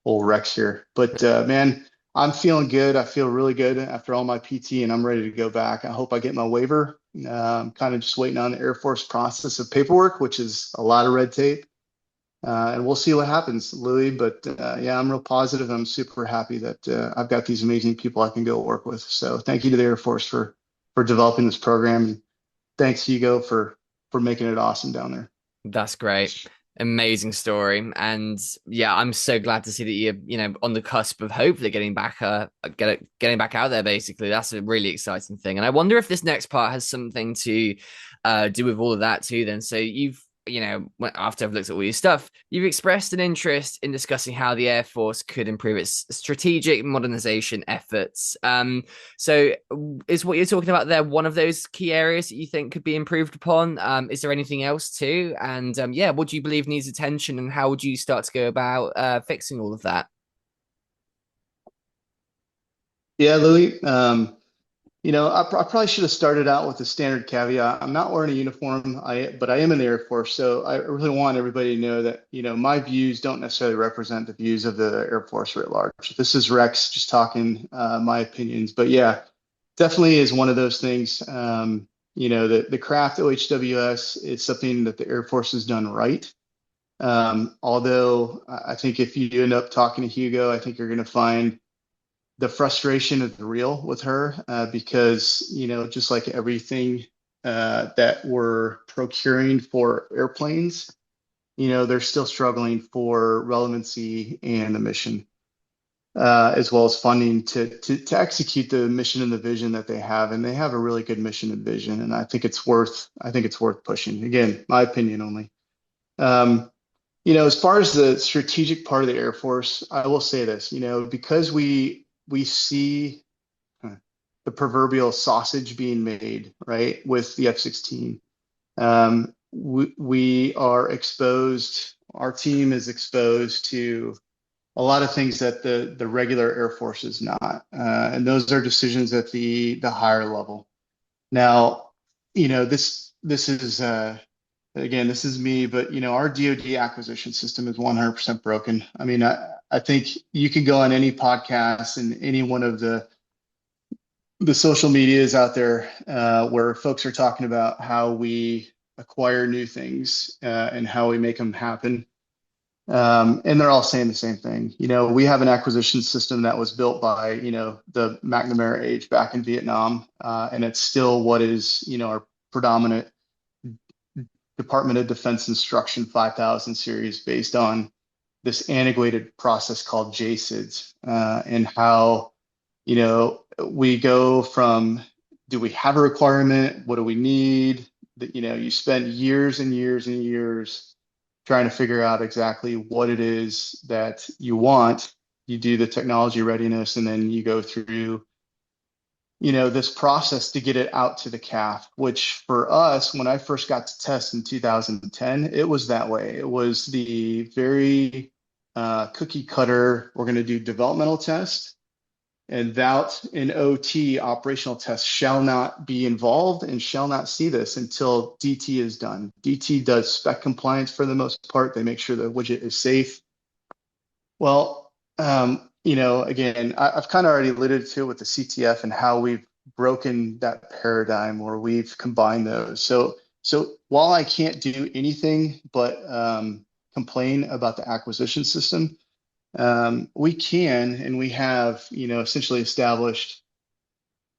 old Rex here. But man, I'm feeling good. I feel really good after all my PT, and I'm ready to go back. I hope I get my waiver. I'm kind of just waiting on the Air Force process of paperwork, which is a lot of red tape. And we'll see what happens, Louis. But yeah, I'm real positive. I'm super happy that I've got these amazing people I can go work with. So thank you to the Air Force for developing this program. And thanks, Hugo, for making it awesome down there. That's great. Amazing story. And yeah, I'm so glad to see that you're, on the cusp of hopefully getting back getting back out there, basically. That's a really exciting thing. And I wonder if this next part has something to do with all of that too then. So you've after I've looked at all your stuff, you've expressed an interest in discussing how the Air Force could improve its strategic modernization efforts. So is what you're talking about there one of those key areas that you think could be improved upon? Is there anything else too? And what do you believe needs attention, and how would you start to go about fixing all of that? Yeah, Louis. I probably should have started out with the standard caveat. I'm not wearing a uniform, but I am in the Air Force, so I really want everybody to know that, my views don't necessarily represent the views of the Air Force writ large. This is Rex just talking my opinions, but yeah, definitely is one of those things. The craft OHWS is something that the Air Force has done right. Although I think if you end up talking to Hugo, I think you're going to find the frustration is real with her because, just like everything that we're procuring for airplanes, they're still struggling for relevancy and the mission, as well as funding to execute the mission and the vision that they have. And they have a really good mission and vision. And I think it's worth pushing. Again, my opinion only. As far as the strategic part of the Air Force, I will say this, because we see the proverbial sausage being made, right, with the F-16. We are exposed, our team is exposed to a lot of things that the regular Air Force is not. And those are decisions at the higher level. Now, this is again, this is me, but our DoD acquisition system is 100% broken. I mean, I think you can go on any podcast and any one of the social medias out there where folks are talking about how we acquire new things and how we make them happen. And they're all saying the same thing. We have an acquisition system that was built by, the McNamara age back in Vietnam, and it's still what is, our predominant Department of Defense Instruction 5000 series based on this antiquated process called JSIDS and how, we go from, do we have a requirement? What do we need? That, you spend years and years and years trying to figure out exactly what it is that you want. You do the technology readiness, and then you go through, this process to get it out to the CAF, which for us, when I first got to test in 2010, it was that way. It was the very cookie cutter. We're going to do developmental tests, and that in OT, operational tests, shall not be involved and shall not see this until DT is done. DT does spec compliance for the most part. They make sure the widget is safe. Well, again, I've kind of already alluded to with the CTF and how we've broken that paradigm where we've combined those. So while I can't do anything but complain about the acquisition system, we can, and we have, essentially established,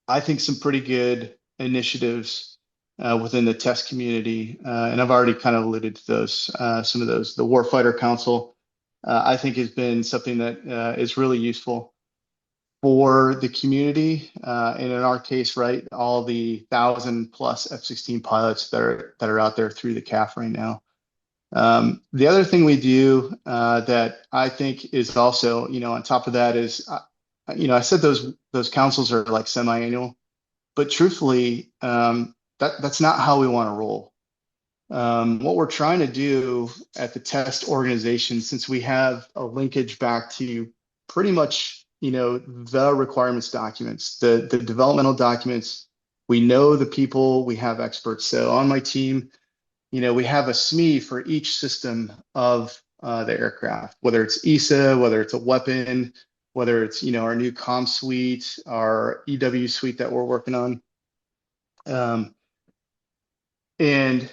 I think, some pretty good initiatives within the test community. And I've already kind of alluded to those, some of those. The Warfighter Council, I think, has been something that is really useful for the community. And in our case, right, all the 1,000+ F-16 pilots that are out there through the CAF right now. The other thing we do that I think is also, on top of that is, I said those councils are like semi-annual, but truthfully, that's not how we want to roll. What we're trying to do at the test organization, since we have a linkage back to pretty much, the requirements documents, the developmental documents, we know the people, we have experts. So on my team, we have a SME for each system of the aircraft, whether it's ESA, whether it's a weapon, whether it's, our new comm suite, our EW suite that we're working on. And,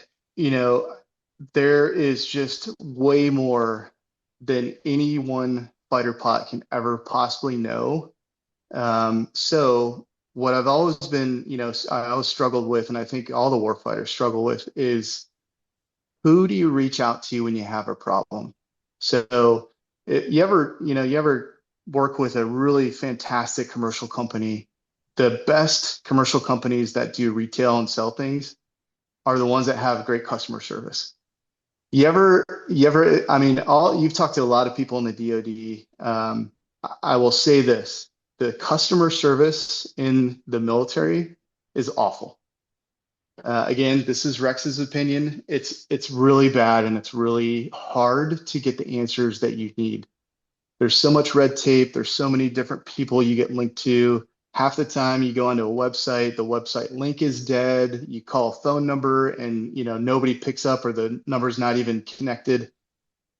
there is just way more than any one fighter pilot can ever possibly know. So what I've always been, I always struggled with, and I think all the warfighters struggle with, is who do you reach out to when you have a problem? So you ever work with a really fantastic commercial company? The best commercial companies that do retail and sell things are the ones that have great customer service. I mean, you've talked to a lot of people in the DoD. I will say this: the customer service in the military is awful. Again, this is Rex's opinion. It's really bad, and it's really hard to get the answers that you need. There's so much red tape. There's so many different people you get linked to. Half the time you go onto a website, the website link is dead. You call a phone number and, nobody picks up, or the number's not even connected.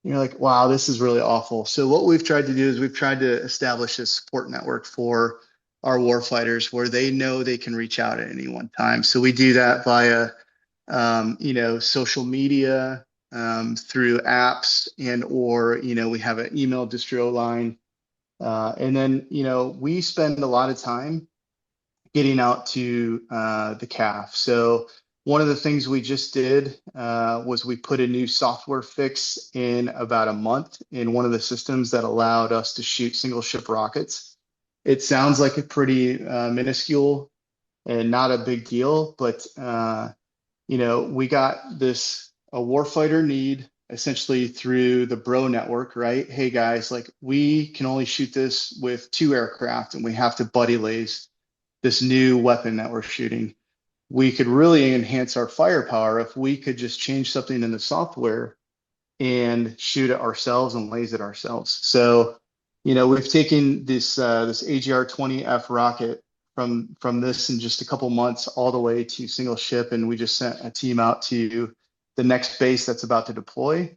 You're like, wow, this is really awful. So what we've tried to do is we've tried to establish a support network for our warfighters where they know they can reach out at any one time. So we do that via, social media, through apps, or, we have an email distro line. And then, we spend a lot of time getting out to the CAF. So one of the things we just did was we put a new software fix in about a month in one of the systems that allowed us to shoot single ship rockets. It sounds like a pretty minuscule and not a big deal, but we got a warfighter need essentially through the bro network, right? Hey guys, like, we can only shoot this with 2 aircraft, and we have to buddy laze this new weapon that we're shooting. We could really enhance our firepower if we could just change something in the software and shoot it ourselves and laze it ourselves. So, we've taken this AGR-20F rocket from this in just a couple months all the way to single ship, and we just sent a team out to the next base that's about to deploy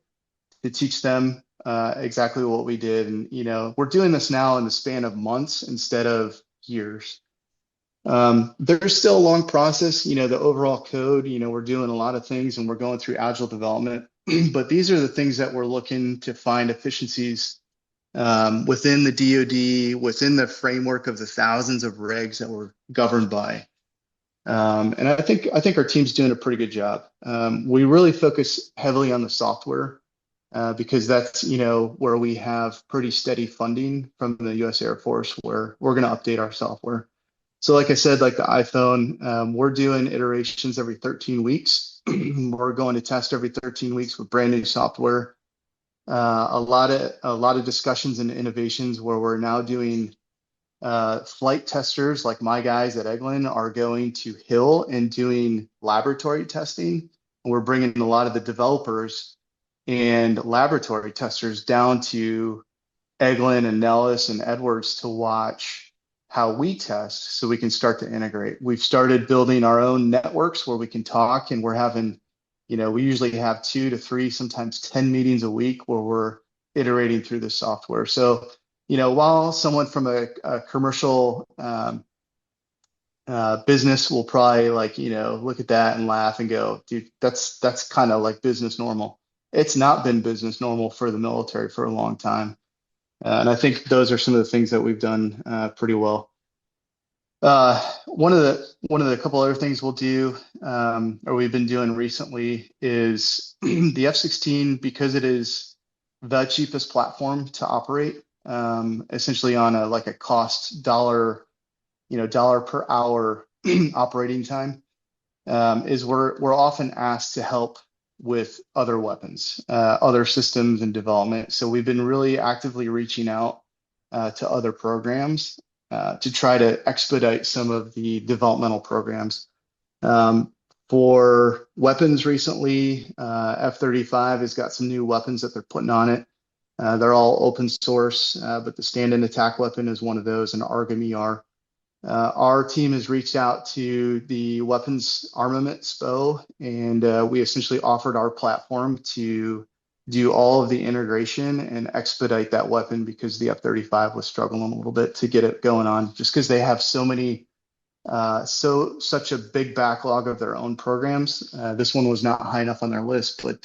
to teach them exactly what we did. And, we're doing this now in the span of months instead of years. There's still a long process, the overall code, we're doing a lot of things and we're going through agile development, but these are the things that we're looking to find efficiencies within the DoD, within the framework of the thousands of regs that we're governed by. And I think our team's doing a pretty good job. We really focus heavily on the software because that's where we have pretty steady funding from the U.S. Air Force, where we're going to update our software. So, like I said, like the iPhone, we're doing iterations every 13 weeks. We're going to test every 13 weeks with brand new software. A lot of discussions and innovations where we're now doing flight testers, like my guys at Eglin, are going to Hill and doing laboratory testing. And we're bringing a lot of the developers and laboratory testers down to Eglin and Nellis and Edwards to watch how we test so we can start to integrate. We've started building our own networks where we can talk, and we're having, we usually have 2 to 3, sometimes 10 meetings a week where we're iterating through the software. So, while someone from a commercial business will probably look at that and laugh and go, dude, that's kind of like business normal. It's not been business normal for the military for a long time. And I think those are some of the things that we've done pretty well. One of the couple other things we'll do, or we've been doing recently, is the F-16, because it is the cheapest platform to operate, essentially on a cost dollar per hour operating time, is we're often asked to help with other weapons, other systems and development. So we've been really actively reaching out to other programs to try to expedite some of the developmental programs. For weapons recently, F-35 has got some new weapons that they're putting on it. They're all open source, but the stand-in attack weapon is one of those, an AARGM-ER. Our team has reached out to the weapons armament SPO, and we essentially offered our platform to do all of the integration and expedite that weapon, because the F-35 was struggling a little bit to get it going on, just because they have such a big backlog of their own programs. This one was not high enough on their list, but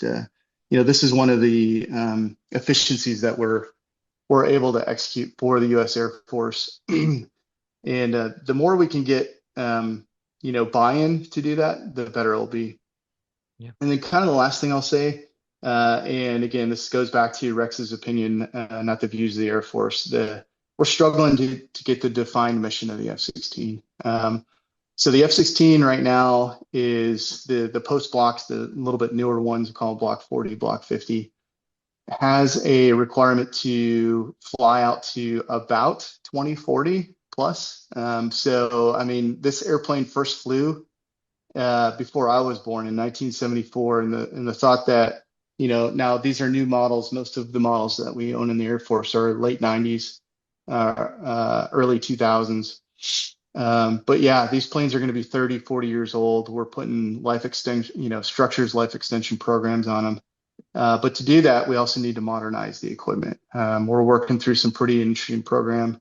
this is one of the efficiencies that we're able to execute for the U.S. Air Force. And the more we can get, buy-in to do that, the better it'll be. Yeah. And then kind of the last thing I'll say, and again, this goes back to Rex's opinion, not the views of the Air Force. We're struggling to get the defined mission of the F-16. So the F-16 right now is the post blocks, the little bit newer ones called Block 40, Block 50, has a requirement to fly out to about 2040 plus. So, I mean, this airplane first flew before I was born in 1974, and the thought that, now these are new models. Most of the models that we own in the Air Force are late 90s, early 2000s. But yeah, these planes are going to be 30, 40 years old. We're putting life extension, structures, life extension programs on them. But to do that, we also need to modernize the equipment. We're working through some pretty interesting program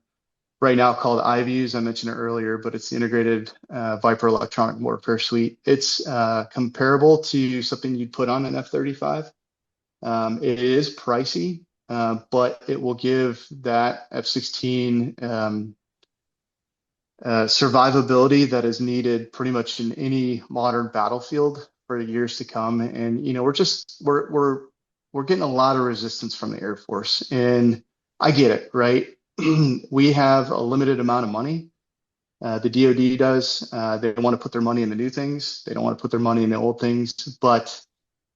right now called IVUs. I mentioned it earlier, but it's the Integrated Viper Electronic Warfare Suite. It's comparable to something you'd put on an F-35. It is pricey, but it will give that F-16 survivability that is needed pretty much in any modern battlefield for years to come. And we're getting a lot of resistance from the Air Force, and I get it, right? We have a limited amount of money. The DoD does. They want to put their money in the new things. They don't want to put their money in the old things. But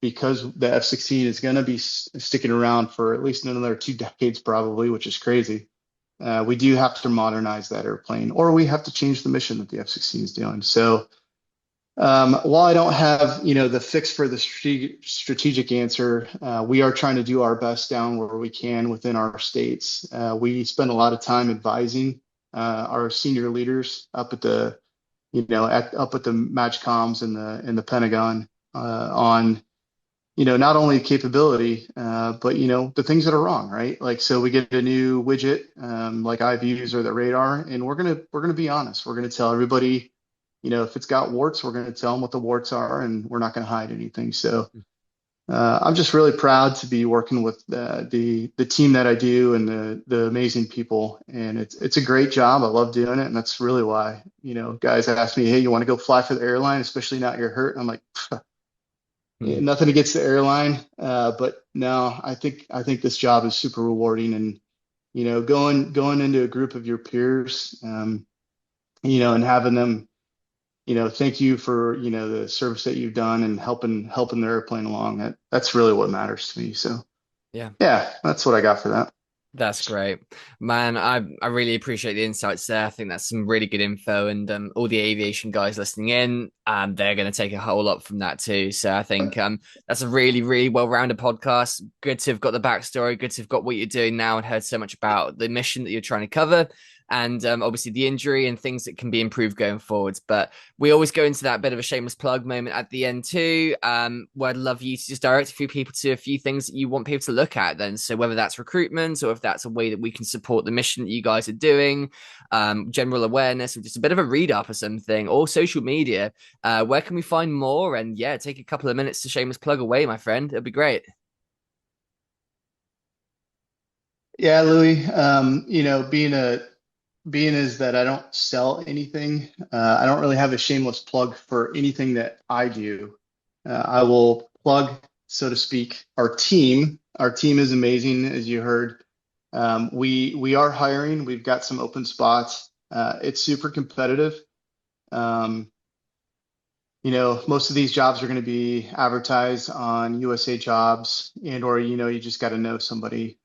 because the F-16 is going to be sticking around for at least another 2 decades, probably, which is crazy, we do have to modernize that airplane, or we have to change the mission that the F-16 is doing. So while I don't have, the fix for the strategic answer, we are trying to do our best down where we can within our states. We spend a lot of time advising our senior leaders up at the, up at the MAGCOMs in the Pentagon on not only capability, but the things that are wrong, right? Like, so we get a new widget, like IVs or the radar, and we're gonna be honest. We're gonna tell everybody, if it's got warts, we're gonna tell them what the warts are, and we're not gonna hide anything. So I'm just really proud to be working with the team that I do and the amazing people, and it's a great job. I love doing it, and that's really why guys ask me, hey, you want to go fly for the airline, especially now you're hurt. And I'm like, Mm. nothing against the airline, but no, I think this job is super rewarding, and going into a group of your peers, and having them thank you for the service that you've done and helping the airplane along. That's really what matters to me. So Yeah. yeah, that's what I got for that. That's great, man. I really appreciate the insights there. I think that's some really good info, and all the aviation guys listening in, they're going to take a whole lot from that too. So I think that's a really, really well-rounded podcast. Good to have got the backstory. Good to have got what you're doing now and heard so much about the mission that you're trying to cover, and obviously the injury and things that can be improved going forwards. But we always go into that bit of a shameless plug moment at the end too, where I'd love you to just direct a few people to a few things that you want people to look at then. So whether that's recruitment or if that's a way that we can support the mission that you guys are doing, general awareness or just a bit of a read up or something, or social media, where can we find more? And yeah, take a couple of minutes to shameless plug away, my friend. It'd be great. Yeah, Louis, being is that I don't sell anything. I don't really have a shameless plug for anything that I do. I will plug, so to speak, our team. Our team is amazing, as you heard. We are hiring. We've got some open spots. It's super competitive. Um, most of these jobs are going to be advertised on USA Jobs, or you just got to know somebody.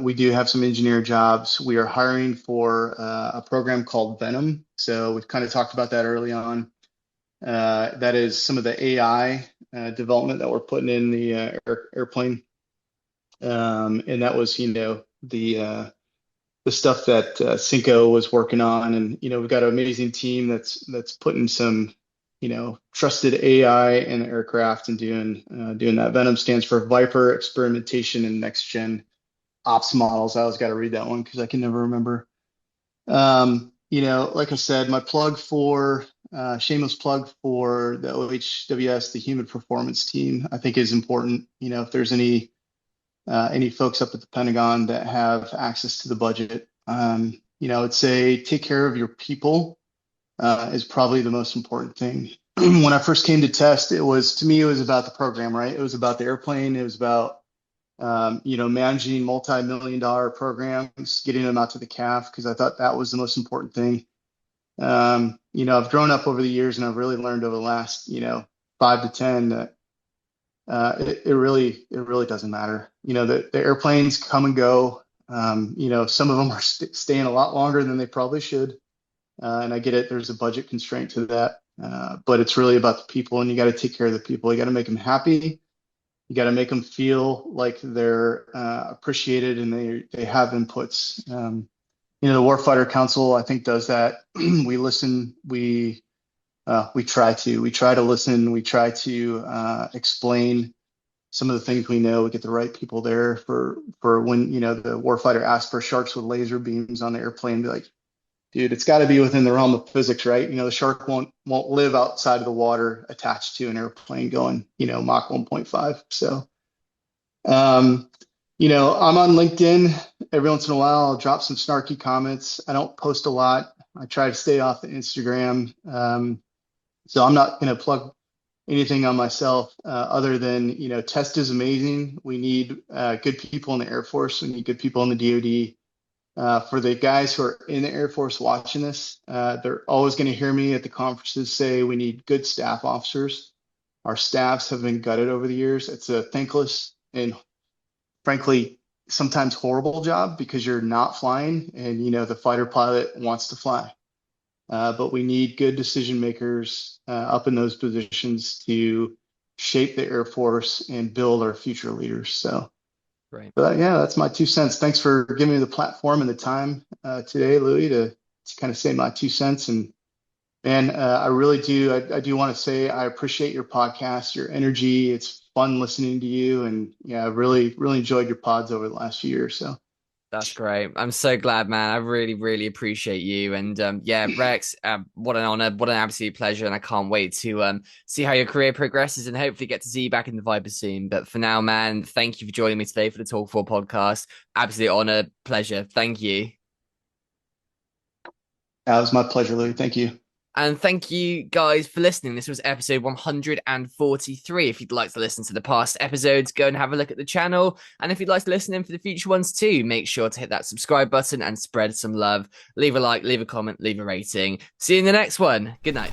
We do have some engineer jobs. We are hiring for a program called Venom. So we've kind of talked about that early on. That is some of the AI development that we're putting in the airplane, and that was the stuff that Cinco was working on, and we've got an amazing team that's putting some trusted AI in the aircraft and doing that. Venom stands for Viper Experimentation and Next Gen Ops Models. I always got to read that one because I can never remember. Like I said, my plug for shameless plug for the OHWS, the Human Performance Team, I think is important. If there's any folks up at the Pentagon that have access to the budget, I'd say take care of your people is probably the most important thing. When I first came to test, to me, it was about the program, right? It was about the airplane. It was about, managing multi-million dollar programs, getting them out to the CAF, because I thought that was the most important thing. I've grown up over the years and I've really learned over the last, 5 to 10 that it really doesn't matter. The airplanes come and go. Some of them are staying a lot longer than they probably should. And I get it. There's a budget constraint to that. But it's really about the people, and you got to take care of the people. You got to make them happy. You got to make them feel like they're appreciated and they have inputs. The Warfighter Council, I think, does that. We listen. We try to listen. We try to explain some of the things we know. We get the right people there for when the warfighter asks for sharks with laser beams on the airplane. Be like, dude, it's got to be within the realm of physics, right? The shark won't live outside of the water attached to an airplane going, Mach 1.5. So, I'm on LinkedIn. Every once in a while, I'll drop some snarky comments. I don't post a lot. I try to stay off the Instagram. So I'm not going to plug anything on myself other than, test is amazing. We need good people in the Air Force. We need good people in the DoD. For the guys who are in the Air Force watching this, they're always going to hear me at the conferences say we need good staff officers. Our staffs have been gutted over the years. It's a thankless and frankly sometimes horrible job because you're not flying and the fighter pilot wants to fly. But we need good decision makers up in those positions to shape the Air Force and build our future leaders. So. Great. But yeah, that's my 2 cents. Thanks for giving me the platform and the time today, Louis, to kind of say my 2 cents. And Man, I really do. I do want to say I appreciate your podcast, your energy. It's fun listening to you, and yeah, I've really enjoyed your pods over the last few years. So, That's great. I'm so glad, man. I really, really appreciate you. And yeah, Rex, what an honor, what an absolute pleasure. And I can't wait to see how your career progresses and hopefully get to see you back in the Viper soon. But for now, man, thank you for joining me today for the Talk4 podcast. Absolute honor, pleasure. Thank you. it was my pleasure, Louis. Thank you. And thank you guys for listening. This was episode 143. If you'd like to listen to the past episodes, go and have a look at the channel. And if you'd like to listen in for the future ones too, make sure to hit that subscribe button and spread some love. Leave a like, leave a comment, leave a rating. See you in the next one. Good night.